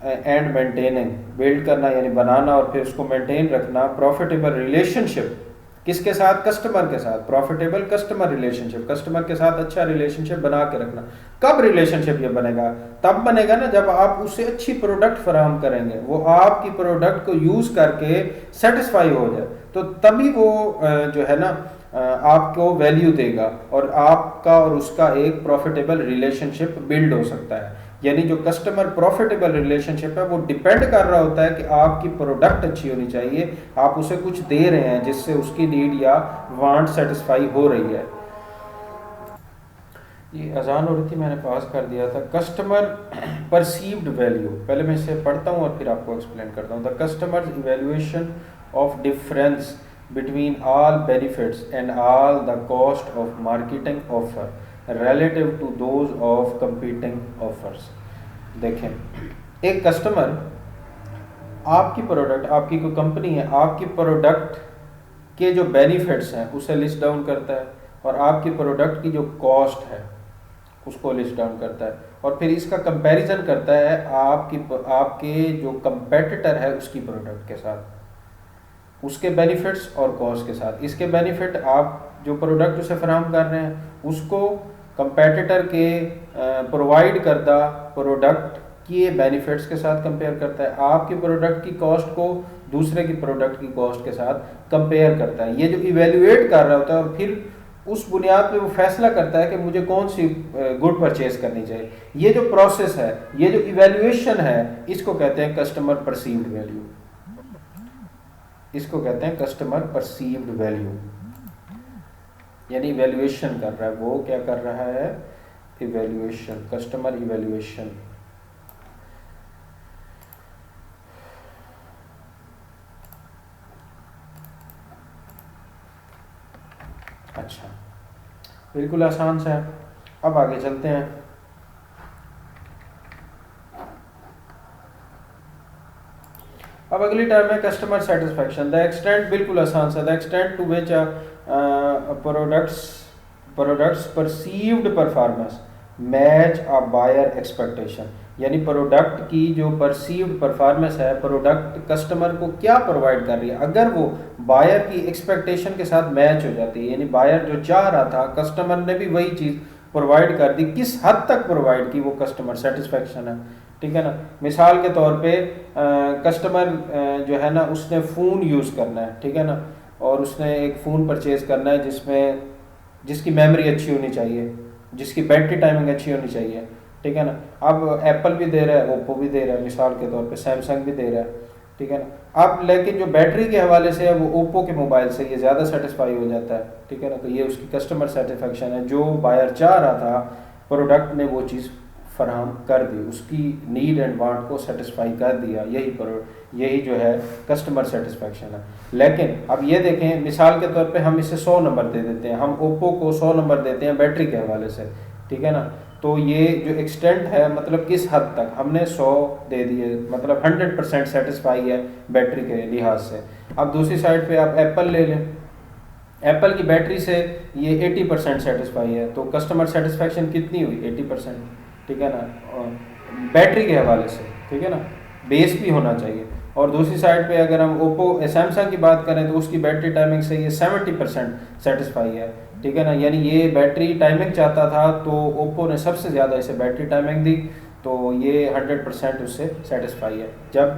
and maintaining, build करना यानी बनाना और फिर उसको मेंटेन रखना प्रॉफिटेबल रिलेशनशिप किसके साथ, कस्टमर के साथ। प्रॉफिटेबल कस्टमर रिलेशनशिप, कस्टमर के साथ अच्छा रिलेशनशिप बना के रखना। कब रिलेशनशिप ये बनेगा, तब बनेगा ना जब आप उसे अच्छी प्रोडक्ट फराहम करेंगे, वो आपकी प्रोडक्ट को यूज करके सेटिस्फाई हो जाए, तो तभी वो जो है ना आपको वैल्यू देगा और आपका और उसका एक प्रॉफिटेबल रिलेशनशिप बिल्ड हो सकता है। यानी जो कस्टमर प्रॉफिटेबल रिलेशनशिप है वो डिपेंड कर रहा होता है कि आपकी प्रोडक्ट अच्छी होनी चाहिए, आप उसे कुछ दे रहे हैं जिससे उसकी नीड या वांट सेटिस्फाई हो रही है। ये अजान हो रही थी, मैंने पास कर दिया था। कस्टमर परसीव्ड वैल्यू, पहले मैं इसे पढ़ता हूँ और फिर आपको एक्सप्लेन करता हूँ। The customer evaluation of difference between all benefits and all the cost of marketing offer relative to those of competing offers। देखें, एक कस्टमर आपकी प्रोडक्ट, आपकी कोई कंपनी है, आपकी प्रोडक्ट के जो बेनिफिट्स हैं उसे लिस्ट डाउन करता है और आपकी प्रोडक्ट की जो कॉस्ट है उसको लिस्ट डाउन करता है और फिर इसका कंपैरिजन करता है आपके जो कंपेटिटर है उसकी प्रोडक्ट के साथ, उसके बेनिफिट्स और कॉस्ट के साथ। इसके बेनिफिट आप जो प्रोडक्ट उसे फराहम कर रहे हैं उसको कंपेटिटर के प्रोवाइड करदा प्रोडक्ट के बेनिफिट्स के साथ कंपेयर करता है, आपकी प्रोडक्ट की कॉस्ट को दूसरे की प्रोडक्ट की कॉस्ट के साथ कंपेयर करता है। ये जो इवेल्युएट कर रहा होता है और फिर उस बुनियाद पे वो फैसला करता है कि मुझे कौन सी गुड परचेज करनी चाहिए। ये जो प्रोसेस है, ये जो इवेल्युएशन है, इसको कहते हैं कस्टमर परसीव्ड वैल्यू। इसको कहते हैं कस्टमर परसीव्ड वैल्यू, यानी इवेल्युएशन कर रहा है। वो क्या कर रहा है, इवेल्युएशन, कस्टमर इवेल्युएशन। अच्छा, बिल्कुल आसान सा है। अब आगे चलते हैं। अब अगली टर्म है कस्टमर सेटिस्फैक्शन। द एक्सटेंट, बिल्कुल आसान सा, the extent to which products perceived performance match a buyer expectation. यानी प्रोडक्ट की जो परसीव्ड परफॉर्मेंस है, प्रोडक्ट कस्टमर को क्या प्रोवाइड कर रही है, अगर वो बायर की एक्सपेक्टेशन के साथ मैच हो जाती है, यानी बायर जो चाह रहा था कस्टमर ने भी वही चीज़ प्रोवाइड कर दी, किस हद तक प्रोवाइड की, वो कस्टमर सेटिस्फैक्शन है। ठीक है ना। मिसाल के तौर पे कस्टमर जो है ना उसने फ़ोन यूज़ करना है, ठीक है ना, और उसने एक फ़ोन परचेज़ करना है जिसकी मेमोरी अच्छी होनी चाहिए, जिसकी बैटरी टाइमिंग अच्छी होनी चाहिए, ठीक है ना। अब एप्पल भी दे रहा है, ओप्पो भी दे रहा है, मिसाल के तौर पे सैमसंग भी दे रहा है, ठीक है ना। अब लेकिन जो बैटरी के हवाले से है वो ओप्पो के मोबाइल से ये ज़्यादा सेटिस्फाई हो जाता है, ठीक है ना। तो ये उसकी कस्टमर सेटिस्फेक्शन है, जो बायर चाह रहा था प्रोडक्ट ने वो चीज़ फराहम कर दी, उसकी नीड एंड वांट को सेटिस्फाई कर दिया। यही जो है कस्टमर सेटिस्फेक्शन है। लेकिन अब ये देखें, मिसाल के तौर पे हम इसे 100 नंबर दे देते हैं, हम ओप्पो को 100 नंबर देते हैं बैटरी के हवाले से, ठीक है ना। तो ये जो एक्सटेंट है, मतलब किस हद तक हमने 100 दे दिए, मतलब 100% सेटिस्फाई है बैटरी के लिहाज से। अब दूसरी साइड पे आप एप्पल ले लें, एप्पल की बैटरी से ये 80% सेटिस्फाई है, तो कस्टमर सेटिस्फेक्शन कितनी हुई, 80%, ठीक है ना, बैटरी के हवाले से, ठीक है ना। बेस भी होना चाहिए। और दूसरी साइड पे अगर हम ओप्पो सैमसंग की बात करें तो उसकी बैटरी टाइमिंग से ये 70% सेटिस्फाई है, ठीक है ना। यानी ये बैटरी टाइमिंग चाहता था तो ओप्पो ने सबसे ज़्यादा इसे बैटरी टाइमिंग दी, तो ये 100% उससे सेटिस्फाई है। जब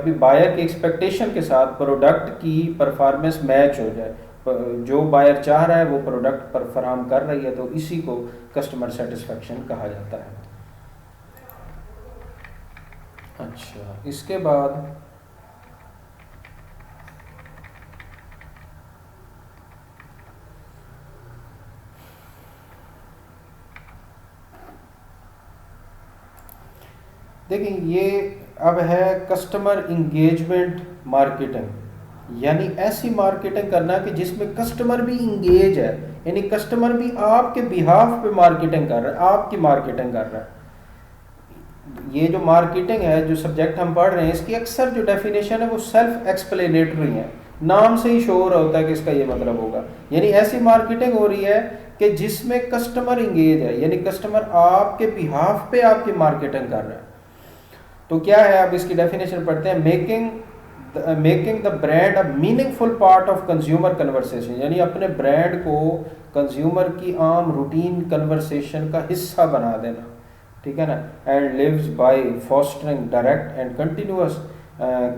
भी बायर की एक्सपेक्टेशन के साथ प्रोडक्ट की परफॉर्मेंस मैच हो जाए, जो बायर चाह रहा है वो प्रोडक्ट पर फराहम कर रही है, तो इसी को कस्टमर सेटिस्फेक्शन कहा जाता है। अच्छा, इसके बाद देखिए, ये अब है कस्टमर इंगेजमेंट मार्केटिंग। यानी ऐसी मार्केटिंग करना कि जिसमें कस्टमर भी इंगेज है, यानी कस्टमर भी आपके बिहाफ पे मार्केटिंग कर रहा है, आपकी मार्केटिंग कर रहा है। ये जो मार्केटिंग है, जो सब्जेक्ट हम पढ़ रहे हैं, इसकी अक्सर जो डेफिनेशन है वो सेल्फ एक्सप्लेनेटरी है, नाम से ही शो हो रहा होता है कि इसका ये मतलब होगा। यानी ऐसी मार्केटिंग हो रही है कि जिसमें कस्टमर इंगेज है, यानी कस्टमर आपके बिहाफ पे आपकी मार्केटिंग कर रहा है। तो क्या है, अब इसकी डेफिनेशन पढ़ते हैं। Making the brand a meaningful part of consumer conversation, यानी अपने ब्रांड को कंज्यूमर की आम रूटीन कन्वर्सेशन का हिस्सा बना देना, ठीक है ना। And lives by fostering direct and continuous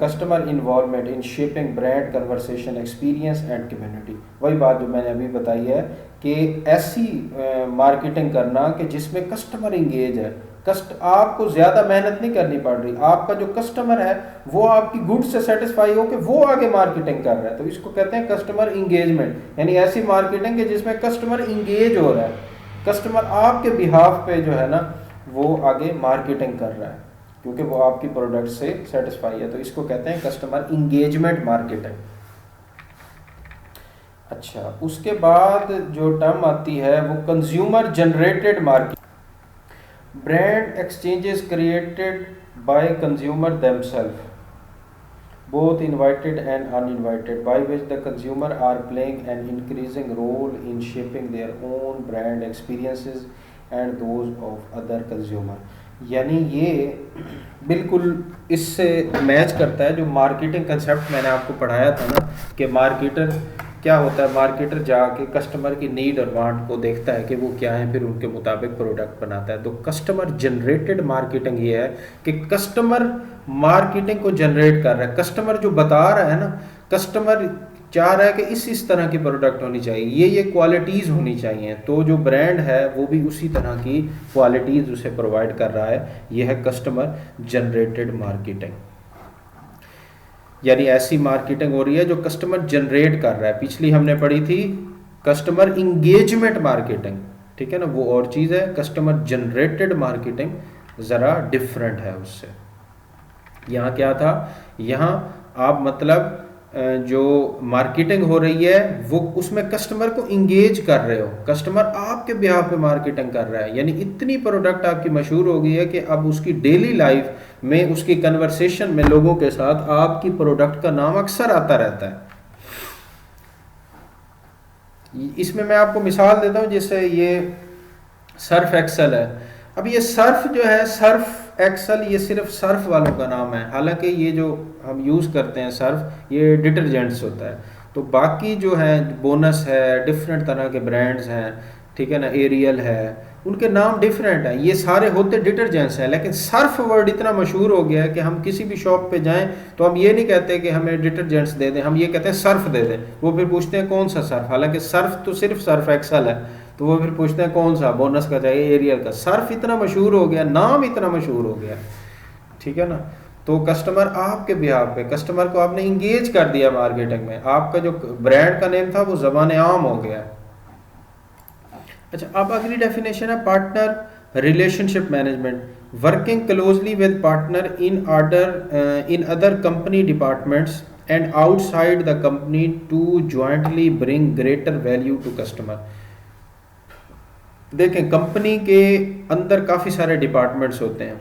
customer involvement in shaping brand conversation experience and community. वही बात जो मैंने अभी बताई है कि ऐसी मार्केटिंग करना कि जिसमें कस्टमर इंगेज है, आपको ज़्यादा मेहनत नहीं करनी पड़ रही, आपका जो कस्टमर है वो आपकी गुड्स से सेटिस्फाई हो कि वो आगे मार्केटिंग कर रहा है, तो इसको कहते हैं कस्टमर इंगेजमेंट। यानी ऐसी मार्केटिंग है जिसमें कस्टमर इंगेज हो रहा है, कस्टमर आपके बिहाफ पे जो है ना वो आगे मार्केटिंग कर रहा है क्योंकि वो आपकी प्रोडक्ट से सेटिस्फाई है, तो इसको कहते हैं कस्टमर इंगेजमेंट मार्केटिंग। अच्छा, उसके बाद जो टर्म आती है वो consumer generated marketing. Brand exchanges created by consumer themselves, both invited and uninvited, by which the consumer are playing an increasing role in shaping their own brand experiences and those of other consumer। यानी ये बिल्कुल इससे मैच करता है जो मार्केटिंग कंसेप्ट मैंने आपको पढ़ाया था ना, कि मार्केटर क्या होता है, मार्केटर जाके कस्टमर की नीड और वांट को देखता है कि वो क्या है, फिर उनके मुताबिक प्रोडक्ट बनाता है। तो कस्टमर जनरेटेड मार्केटिंग ये है कि कस्टमर मार्केटिंग को जनरेट कर रहा है, कस्टमर जो बता रहा है ना, कस्टमर चाह रहा है कि इस तरह की प्रोडक्ट होनी चाहिए, ये क्वालिटीज़ होनी चाहिए, तो जो ब्रांड है वो भी उसी तरह की क्वालिटीज़ उसे प्रोवाइड कर रहा है। ये है कस्टमर जनरेटेड मार्केटिंग। यानी ऐसी मार्केटिंग हो रही है जो कस्टमर जनरेट कर रहा है। पिछली हमने पढ़ी थी कस्टमर इंगेजमेंट मार्केटिंग, ठीक है ना, वो और चीज़ है। कस्टमर जनरेटेड मार्केटिंग ज़रा डिफरेंट है उससे। यहाँ क्या था, यहाँ आप मतलब जो मार्केटिंग हो रही है वो उसमें कस्टमर को इंगेज कर रहे हो, कस्टमर आपके बिहाफ पे मार्केटिंग कर रहा है। यानी इतनी प्रोडक्ट आपकी मशहूर हो गई है कि अब उसकी डेली लाइफ में, उसकी कन्वर्सेशन में लोगों के साथ आपकी प्रोडक्ट का नाम अक्सर आता रहता है। इसमें मैं आपको मिसाल देता हूँ, जैसे ये सर्फ एक्सेल है। अब ये सर्फ जो है, सर्फ एक्सेल, ये सिर्फ सर्फ वालों का नाम है, हालांकि ये जो हम यूज़ करते हैं सर्फ, ये डिटर्जेंट्स होता है। तो बाकी जो है बोनस है, डिफरेंट तरह के ब्रांड्स हैं, ठीक है ना, एरियल है, उनके नाम डिफरेंट हैं, ये सारे होते डिटर्जेंट्स हैं। लेकिन सर्फ वर्ड इतना मशहूर हो गया है कि हम किसी भी शॉप पे जाएं तो हम ये नहीं कहते कि हमें डिटर्जेंट्स दे दें, हम ये कहते हैं सर्फ दे दें। वो फिर पूछते हैं कौन सा सर्फ, हालांकि सर्फ तो सिर्फ सर्फ एक्सेल है, तो वो फिर पूछते हैं कौन सा, बोनस का चाहिए, एरियल का। सर्फ इतना मशहूर हो गया, नाम इतना मशहूर हो गया, ठीक है ना। तो कस्टमर आपके बिहाफ पे, कस्टमर को आपने इंगेज कर दिया मार्केटिंग में, आपका जो ब्रांड का नेम था वो ज़बान आम हो गया। अच्छा, अब अगली डेफिनेशन है partner relationship management, working closely with partner in other company departments and outside the company to jointly bring greater value to customer. देखें, कंपनी के अंदर काफ़ी सारे डिपार्टमेंट्स होते हैं,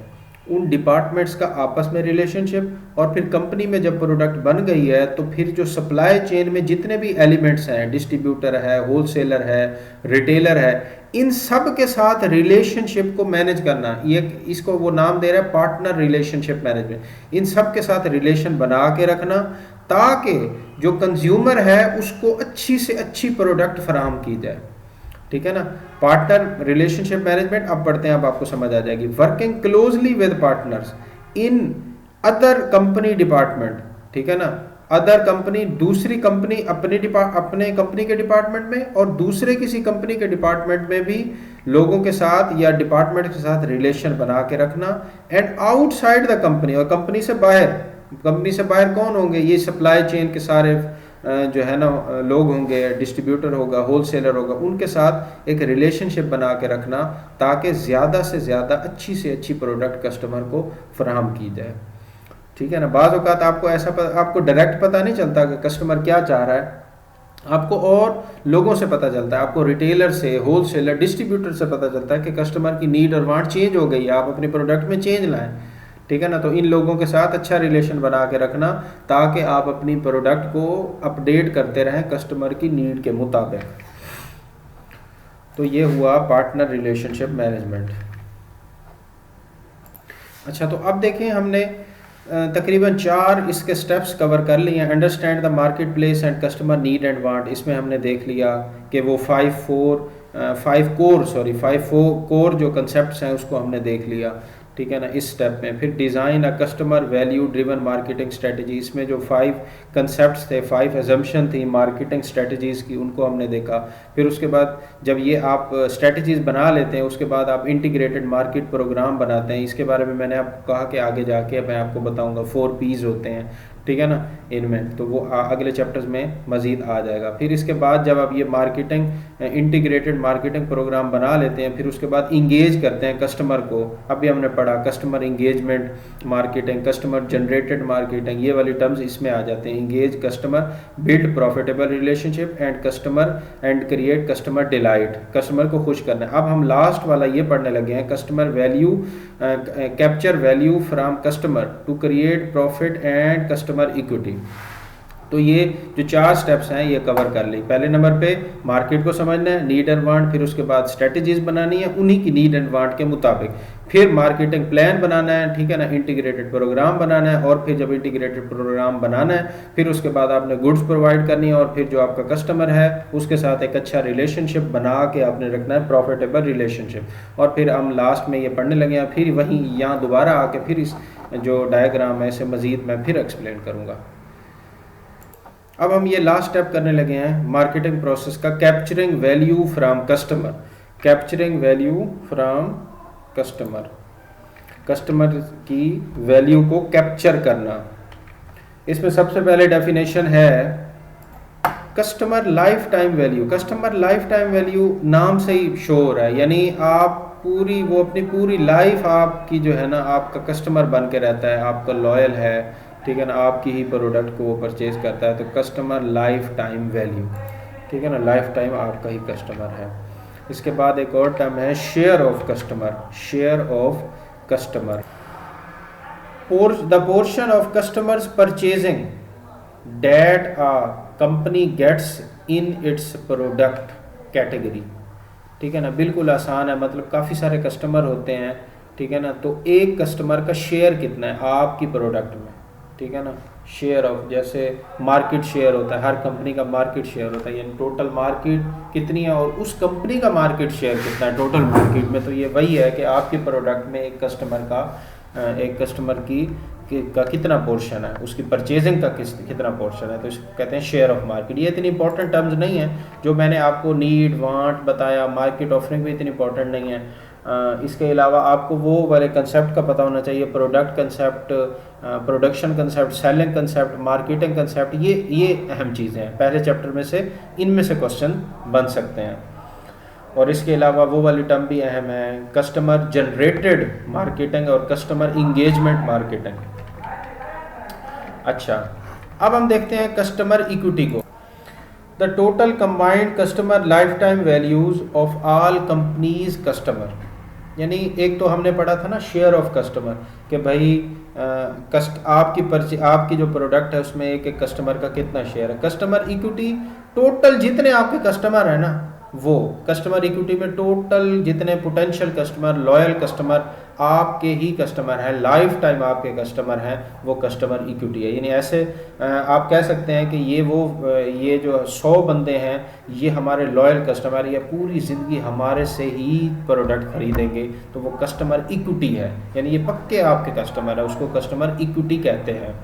उन डिपार्टमेंट्स का आपस में रिलेशनशिप, और फिर कंपनी में जब प्रोडक्ट बन गई है तो फिर जो सप्लाई चेन में जितने भी एलिमेंट्स हैं, डिस्ट्रीब्यूटर है, होलसेलर है, रिटेलर है, इन सब के साथ रिलेशनशिप को मैनेज करना, ये इसको वो नाम दे रहा है पार्टनर रिलेशनशिप मैनेजमेंट। इन सब के साथ रिलेशन बना के रखना ताकि जो कंज्यूमर है उसको अच्छी से अच्छी प्रोडक्ट फराहम की जाए, ठीक है ना। पार्टनर रिलेशनशिप मैनेजमेंट अब पढ़ते हैं, अब आपको समझ आ जाएगी। Working closely with partners in other company department, ठीक है ना, अदर कंपनी, दूसरी कंपनी अपने कंपनी के डिपार्टमेंट में और दूसरे किसी कंपनी के डिपार्टमेंट में भी लोगों के साथ या डिपार्टमेंट के साथ रिलेशन बना के रखना। एंड आउटसाइड द कंपनी, और कंपनी से बाहर कौन होंगे, ये सप्लाई चेन के सारे जो है ना लोग होंगे, डिस्ट्रीब्यूटर होगा, होलसेलर होगा, उनके साथ एक रिलेशनशिप बना के रखना ताकि ज़्यादा से ज़्यादा अच्छी से अच्छी प्रोडक्ट कस्टमर को फराहम की जाए। ठीक है ना। बाज़ औक़ात आपको आपको डायरेक्ट पता नहीं चलता कि कस्टमर क्या चाह रहा है, आपको और लोगों से पता चलता है, आपको रिटेलर से, होलसेलर, डिस्ट्रीब्यूटर से पता चलता है कि कस्टमर की नीड और वांट चेंज हो गई है, आप अपने प्रोडक्ट में चेंज लाएं। ठीक है ना। तो इन लोगों के साथ अच्छा रिलेशन बना के रखना ताकि आप अपनी प्रोडक्ट को अपडेट करते रहें कस्टमर की नीड के मुताबिक। तो ये हुआ पार्टनर रिलेशनशिप मैनेजमेंट। अच्छा, तो अब देखें हमने तकरीबन 4 इसके स्टेप्स कवर कर लिए हैं। Understand the market place and customer need and want, इसमें हमने देख लिया कि वो 5 कोर जो कंसेप्ट्स हैं उसको हमने देख लिया। ठीक है ना, इस स्टेप में। फिर design a customer value driven marketing strategy, इसमें जो 5 कंसेप्ट्स थे, 5 एजम्पशन थी मार्केटिंग स्ट्रेटजीज़ की, उनको हमने देखा। फिर उसके बाद जब ये आप स्ट्रेटजीज़ बना लेते हैं उसके बाद आप इंटीग्रेटेड मार्केट प्रोग्राम बनाते हैं। इसके बारे में मैंने आपको कहा कि आगे जाके मैं आपको बताऊंगा 4 P's होते हैं। ठीक है ना, इनमें तो वो अगले चैप्टर्स में मज़ीद आ जाएगा। फिर इसके बाद जब आप ये मार्केटिंग इंटीग्रेटेड मार्केटिंग प्रोग्राम बना लेते हैं, फिर उसके बाद इंगेज करते हैं कस्टमर को। अभी हमने पढ़ा customer engagement marketing, customer generated marketing, ये वाली टर्म्स इसमें आ जाते हैं। Engage customer, build profitable relationship and customer and create customer delight, customer को खुश करना है। अब हम लास्ट वाला ये पढ़ने लगे हैं, customer value, capture value from customer to create profit and customer equity. तो ये जो 4 स्टेप्स हैं ये कवर कर ली। पहले नंबर पे मार्केट को समझना है, नीड एंड वांट, फिर उसके बाद स्ट्रेटजीज बनानी है उन्हीं की नीड एंड वांट के मुताबिक, फिर मार्केटिंग प्लान बनाना है। ठीक है ना, इंटीग्रेटेड प्रोग्राम बनाना है, और फिर जब इंटीग्रेटेड प्रोग्राम बनाना है फिर उसके बाद आपने गुड्स प्रोवाइड करनी है, और फिर जो आपका कस्टमर है उसके साथ एक अच्छा रिलेशनशिप बना के आपने रखना है, प्रॉफिटेबल रिलेशनशिप। और फिर हम लास्ट में ये पढ़ने लगे हैं, फिर वहीं यहाँ दोबारा आके फिर इस जो डायग्राम है इसे मज़ीद मैं फिर एक्सप्लेन करूँगा। अब हम ये लास्ट स्टेप करने लगे हैं मार्केटिंग प्रोसेस का, capturing value from customer. Capturing value from customer, customer की वैल्यू को कैप्चर करना। इसमें सबसे पहले डेफिनेशन है customer life time value. Customer life time value नाम से ही शो हो रहा है, यानी आप वो अपनी पूरी लाइफ आपकी जो है ना आपका कस्टमर बन के रहता है, आपका लॉयल है। ठीक है ना, आपकी ही प्रोडक्ट को वो परचेज करता है। तो कस्टमर लाइफ टाइम वैल्यू, ठीक है ना, लाइफ टाइम आपका ही कस्टमर है। इसके बाद एक और टर्म है share of customer. Share of customer, the portion of customers purchasing that a company gets in its product category. ठीक है ना, बिल्कुल आसान है, मतलब काफ़ी सारे कस्टमर होते हैं। ठीक है ना, तो एक कस्टमर का शेयर कितना है आपकी प्रोडक्ट में। ठीक है ना, शेयर ऑफ, जैसे मार्केट शेयर होता है, हर कंपनी का मार्केट शेयर होता है, यानी टोटल मार्केट कितनी है और उस कंपनी का मार्केट शेयर कितना है टोटल मार्केट में। तो ये वही है कि आपके प्रोडक्ट में एक कस्टमर का कितना पोर्शन है, उसकी परचेजिंग का कितना पोर्शन है, तो इसको कहते हैं शेयर ऑफ मार्केट। ये इतनी इंपॉर्टेंट टर्म्स नहीं है, जो मैंने आपको नीड वांट बताया, मार्केट ऑफरिंग भी इतनी इंपॉर्टेंट नहीं है। इसके अलावा आपको वो वाले कंसेप्ट का पता होना चाहिए, product concept, production concept, selling concept, marketing concept, ये अहम चीज़ें हैं। पहले चैप्टर में से इनमें से क्वेश्चन बन सकते हैं। और इसके अलावा वो वाली टर्म भी अहम है, कस्टमर जनरेटेड मार्केटिंग और कस्टमर इंगेजमेंट मार्केटिंग। अच्छा, अब हम देखते हैं कस्टमर इक्विटी को। The total combined customer life time values of all companies customer, यानी एक तो हमने पढ़ा था ना शेयर ऑफ कस्टमर, कि भाई आपकी जो प्रोडक्ट है उसमें एक एक कस्टमर का कितना शेयर है। कस्टमर इक्विटी, टोटल जितने आपके कस्टमर है ना, वो कस्टमर इक्विटी में टोटल जितने पोटेंशियल कस्टमर, लॉयल कस्टमर, आपके ही कस्टमर हैं, लाइफ टाइम आपके कस्टमर हैं, वो कस्टमर इक्विटी है। यानी ऐसे आप कह सकते हैं कि ये जो 100 बंदे हैं ये हमारे लॉयल कस्टमर, ये पूरी ज़िंदगी हमारे से ही प्रोडक्ट खरीदेंगे, तो वो कस्टमर इक्विटी है, यानी ये पक्के आपके कस्टमर है, उसको कस्टमर इक्विटी कहते हैं।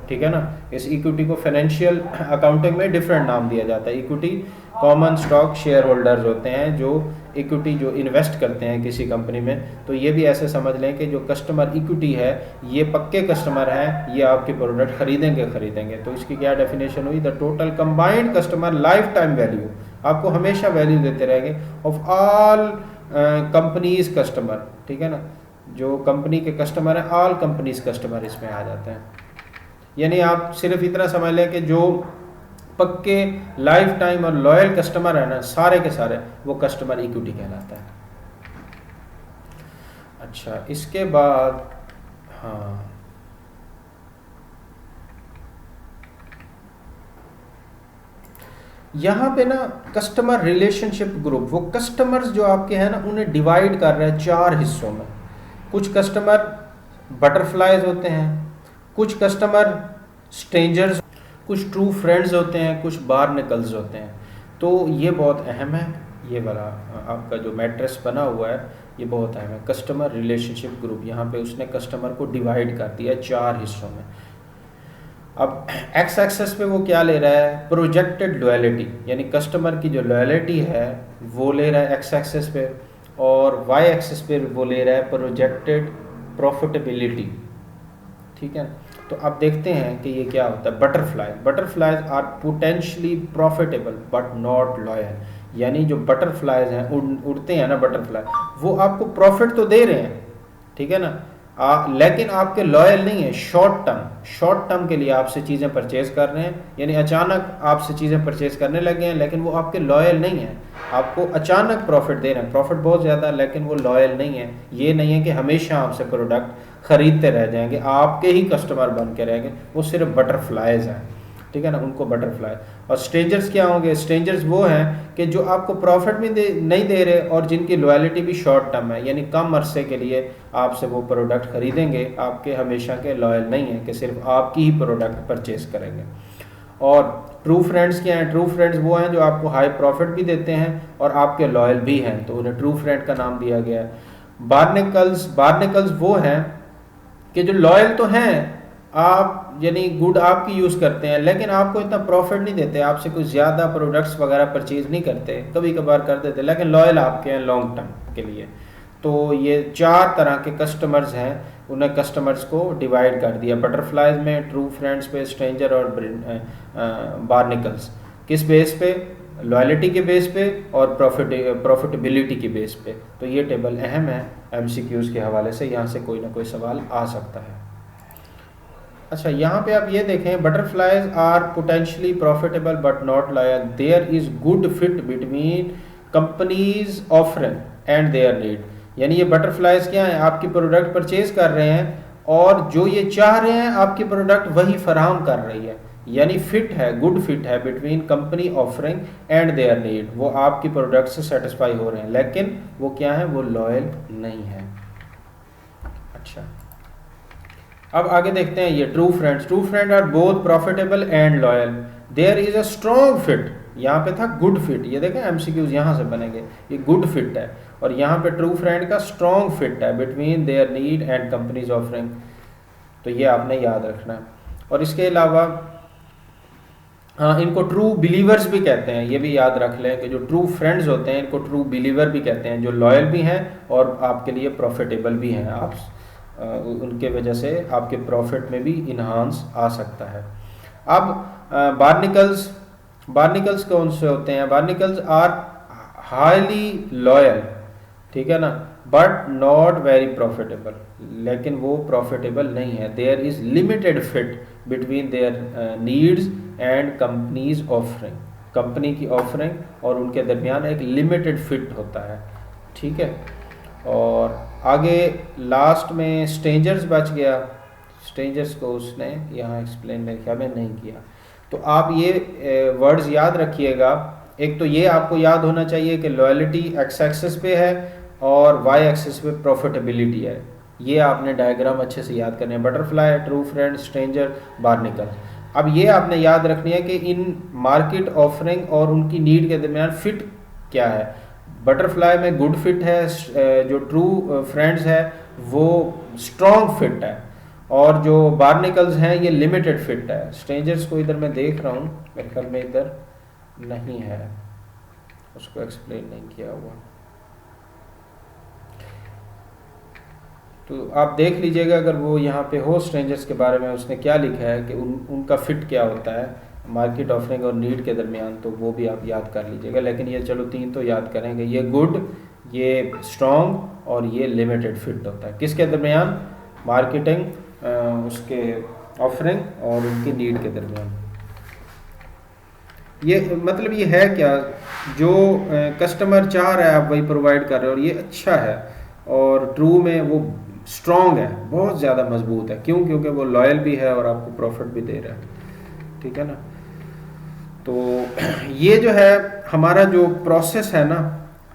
ठीक है ना, इस इक्विटी को फाइनेंशियल अकाउंटिंग में डिफरेंट नाम दिया जाता है। Equity common stock share holders होते हैं जो इक्विटी जो इन्वेस्ट करते हैं किसी कंपनी में, तो ये भी ऐसे समझ लें कि जो कस्टमर इक्विटी है ये पक्के कस्टमर हैं, ये आपके प्रोडक्ट खरीदेंगे। तो इसकी क्या डेफिनेशन हुई, the total combined customer life time value, आपको हमेशा वैल्यू देते रहेंगे, ऑफ ऑल कंपनीज कस्टमर। ठीक है ना, जो कंपनी के कस्टमर हैं, ऑल कंपनीज कस्टमर इसमें आ जाते हैं। यानी आप सिर्फ इतना समझ लें कि जो पक्के लाइफ टाइम और लॉयल कस्टमर है ना, सारे के सारे, वो कस्टमर इक्विटी कहलाता है। अच्छा, इसके बाद हाँ, यहाँ पे ना कस्टमर रिलेशनशिप ग्रुप, वो कस्टमर्स जो आपके हैं ना उन्हें डिवाइड कर रहे हैं 4 हिस्सों में। कुछ कस्टमर बटरफ्लाइज होते हैं, कुछ कस्टमर स्ट्रेंजर्स, कुछ ट्रू फ्रेंड्स होते हैं, कुछ बारनेकल्स होते हैं। तो ये बहुत अहम है, ये वाला आपका जो मैट्रिक्स बना हुआ है ये बहुत अहम है। कस्टमर रिलेशनशिप ग्रुप, यहाँ पे उसने कस्टमर को डिवाइड कर दिया 4 हिस्सों में। अब एक्स एक्सेस पे वो क्या ले रहा है, प्रोजेक्टेड लॉयलिटी, यानी कस्टमर की जो लॉयलिटी है वो ले रहा है एक्स एक्सेस पे, और वाई एक्सेस पे वो ले रहा है प्रोजेक्टेड प्रॉफिटेबिलिटी। ठीक है, तो अब देखते हैं कि ये क्या होता है। Butterflies are potentially profitable but not loyal, यानी जो बटरफ्लाइज हैं, उड़ते हैं ना बटरफ्लाई, वो आपको प्रॉफिट तो दे रहे हैं, ठीक है ना, लेकिन आपके लॉयल नहीं है। शॉर्ट टर्म के लिए आपसे चीज़ें परचेज कर रहे हैं, यानी अचानक आपसे चीज़ें परचेज करने लगे हैं, लेकिन वो आपके लॉयल नहीं है। आपको अचानक प्रॉफिट दे रहे हैं, प्रॉफिट बहुत ज़्यादा, लेकिन वो लॉयल नहीं है। ये नहीं है कि हमेशा आपसे प्रोडक्ट खरीदते रह जाएंगे, आपके ही कस्टमर बन के रहेंगे, वो सिर्फ बटरफ्लाइज हैं, ठीक है ना, उनको बटरफ्लाई। और स्ट्रेंजर्स क्या होंगे, स्ट्रेंजर्स वो हैं कि जो आपको प्रॉफिट भी नहीं दे रहे और जिनकी लॉयलिटी भी शॉर्ट टर्म है, यानी कम अरसे के लिए आपसे वो प्रोडक्ट खरीदेंगे, आपके हमेशा के लॉयल नहीं है कि सिर्फ आपकी ही प्रोडक्ट परचेज करेंगे। और ट्रू फ्रेंड्स क्या हैं, ट्रू फ्रेंड्स वो हैं जो आपको हाई प्रॉफिट भी देते हैं और आपके लॉयल भी हैं, तो उन्हें ट्रू फ्रेंड का नाम दिया गया है। बार्नेकल्स वो हैं कि जो लॉयल तो हैं, आप यानी गुड आपकी यूज़ करते हैं, लेकिन आपको इतना प्रॉफिट नहीं देते, आपसे कुछ ज़्यादा प्रोडक्ट्स वगैरह परचेज नहीं करते, कभी कभार कर देते, लेकिन लॉयल आपके हैं लॉन्ग टर्म के लिए। तो ये 4 तरह के कस्टमर्स हैं, उन्हें कस्टमर्स को डिवाइड कर दिया बटरफ्लाइज में, ट्रू फ्रेंड्स पे, स्ट्रेंजर और बार्निकल्स। किस बेस पे, लॉयलिटी के बेस पे और प्रॉफिटेबिलिटी के बेस पे। तो ये टेबल अहम है एमसीक्यूज़ के हवाले से, यहाँ से कोई ना कोई सवाल आ सकता है। अच्छा, यहाँ पे आप ये देखें, butterflies are potentially profitable but not loyal, there is good fit between companies offering and their need. यानी ये बटरफ्लाइज क्या है, आपकी प्रोडक्ट परचेज कर रहे हैं और जो ये चाह रहे हैं आपकी प्रोडक्ट वही फराहम कर रही है, यानी फिट है, गुड फिट है between company offering and their need, वो आपकी प्रोडक्ट से सेटिस्फाई हो रहे हैं, लेकिन वो क्या है, वो लॉयल नहीं है। अच्छा, अब आगे देखते हैं ये true friend are both profitable and loyal, there is a strong fit. यहाँ पे था गुड फिट, ये देखें एमसीक्यूज यहाँ से बनेंगे, ये गुड फिट है, और यहाँ पे ट्रू फ्रेंड का स्ट्रॉन्ग फिट है between their need and companies offering. तो ये आपने याद रखना है। और इसके अलावा हाँ, इनको ट्रू बिलीवर्स भी कहते हैं, ये भी याद रख लें कि जो ट्रू फ्रेंड्स होते हैं इनको ट्रू बिलीवर भी कहते हैं, जो लॉयल भी हैं और आपके लिए प्रॉफिटेबल भी हैं, आप उनके वजह से आपके प्रॉफिट में भी इन्हांस आ सकता है। अब बार्निकल्स कौन से होते हैं, बार्निकल्स आर हाईली लॉयल, ठीक है ना, बट नॉट वेरी प्रॉफिटेबल, लेकिन वो प्रॉफिटेबल नहीं है। There is limited fit between their needs and companies offering, company की ऑफरिंग और उनके दरमियान एक लिमिटेड फिट होता है, ठीक है। और आगे लास्ट में स्ट्रेंजर्स बच गया, स्ट्रेंजर्स को उसने यहाँ एक्सप्लेन मेरे ख्याल में नहीं किया। तो आप ये वर्ड्स याद रखिएगा, एक तो ये आपको याद होना चाहिए कि लॉयलिटी एक्स एक्सिस पे है और वाई एक्सिस पे प्रॉफिटेबिलिटी है। ये आपने डायग्राम अच्छे से याद करने हैं, butterfly, true friend, stranger, barnacle. अब ये आपने याद रखनी है कि इन मार्केट ऑफरिंग और उनकी नीड के दरमियान फिट क्या है। बटरफ्लाई में गुड फिट है, जो ट्रू फ्रेंड्स है वो स्ट्रॉन्ग फिट है, और जो बार्निकल्स हैं ये लिमिटेड फिट है। स्ट्रेंजर्स को इधर मैं देख रहा हूँ, मेरे ख्याल में इधर नहीं है, उसको एक्सप्लेन नहीं किया हुआ, तो आप देख लीजिएगा अगर वो यहाँ पे हो स्ट्रेंजर्स के बारे में उसने क्या लिखा है कि उनका फिट क्या होता है मार्केट ऑफरिंग और नीड के दरमियान, तो वो भी आप याद कर लीजिएगा। लेकिन ये चलो 3 तो याद करेंगे, ये गुड, ये स्ट्रॉन्ग और ये लिमिटेड फिट होता है किसके दरमियान, मार्केटिंग उसके ऑफरिंग और उनकी नीड के दरमियान। ये मतलब ये है क्या, जो कस्टमर चाह रहा है आप वही प्रोवाइड कर रहे हो, और ये अच्छा है और ट्रू में वो स्ट्रॉन्ग है, बहुत ज़्यादा मजबूत है। क्यों? क्योंकि वो लॉयल भी है और आपको प्रॉफिट भी दे रहा है। ठीक है ना। तो ये जो है हमारा जो प्रोसेस है ना,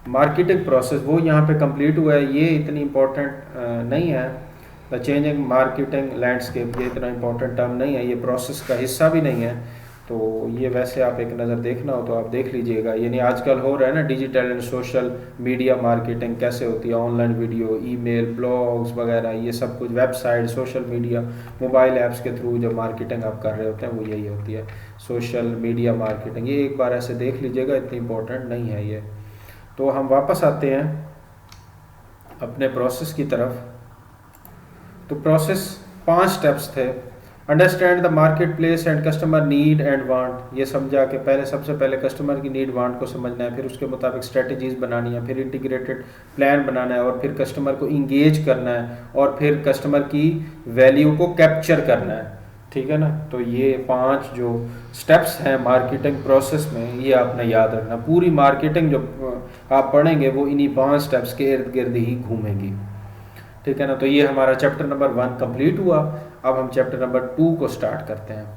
मार्केटिंग प्रोसेस, वो यहाँ पे कंप्लीट हुआ है। ये इतनी इम्पोर्टेंट नहीं है, द चेंजिंग मार्केटिंग लैंडस्केप, ये इतना इम्पोर्टेंट टर्म नहीं है, ये प्रोसेस का हिस्सा भी नहीं है। तो ये वैसे आप एक नज़र देखना हो तो आप देख लीजिएगा। यानी आजकल हो रहा है ना digital and social media marketing कैसे होती है, ऑनलाइन वीडियो, ईमेल, ब्लॉग्स वगैरह, ये सब कुछ, website, social media, mobile apps के थ्रू जो मार्केटिंग आप कर रहे होते हैं वो यही होती है, सोशल मीडिया मार्केटिंग। ये एक बार ऐसे देख लीजिएगा, इतनी इम्पोर्टेंट नहीं है ये। तो हम वापस आते हैं अपने प्रोसेस की तरफ। तो प्रोसेस 5 स्टेप्स थे। Understand the market place and customer need and want, ये समझा कि पहले सबसे पहले कस्टमर की नीड वांट को समझना है, फिर उसके मुताबिक स्ट्रेटजीज बनानी है, फिर इंटीग्रेटेड प्लान बनाना है, और फिर कस्टमर को इंगेज करना है, और फिर कस्टमर की वैल्यू को कैप्चर करना है। ठीक है ना। तो ये 5 जो स्टेप्स हैं मार्केटिंग प्रोसेस में, ये आपने याद रखना। पूरी मार्केटिंग जो आप पढ़ेंगे वो इन्हीं 5 स्टेप्स के इर्द गिर्द ही घूमेगी। ठीक है ना। तो ये हमारा चैप्टर नंबर 1 कंप्लीट हुआ। अब हम चैप्टर नंबर 2 को स्टार्ट करते हैं।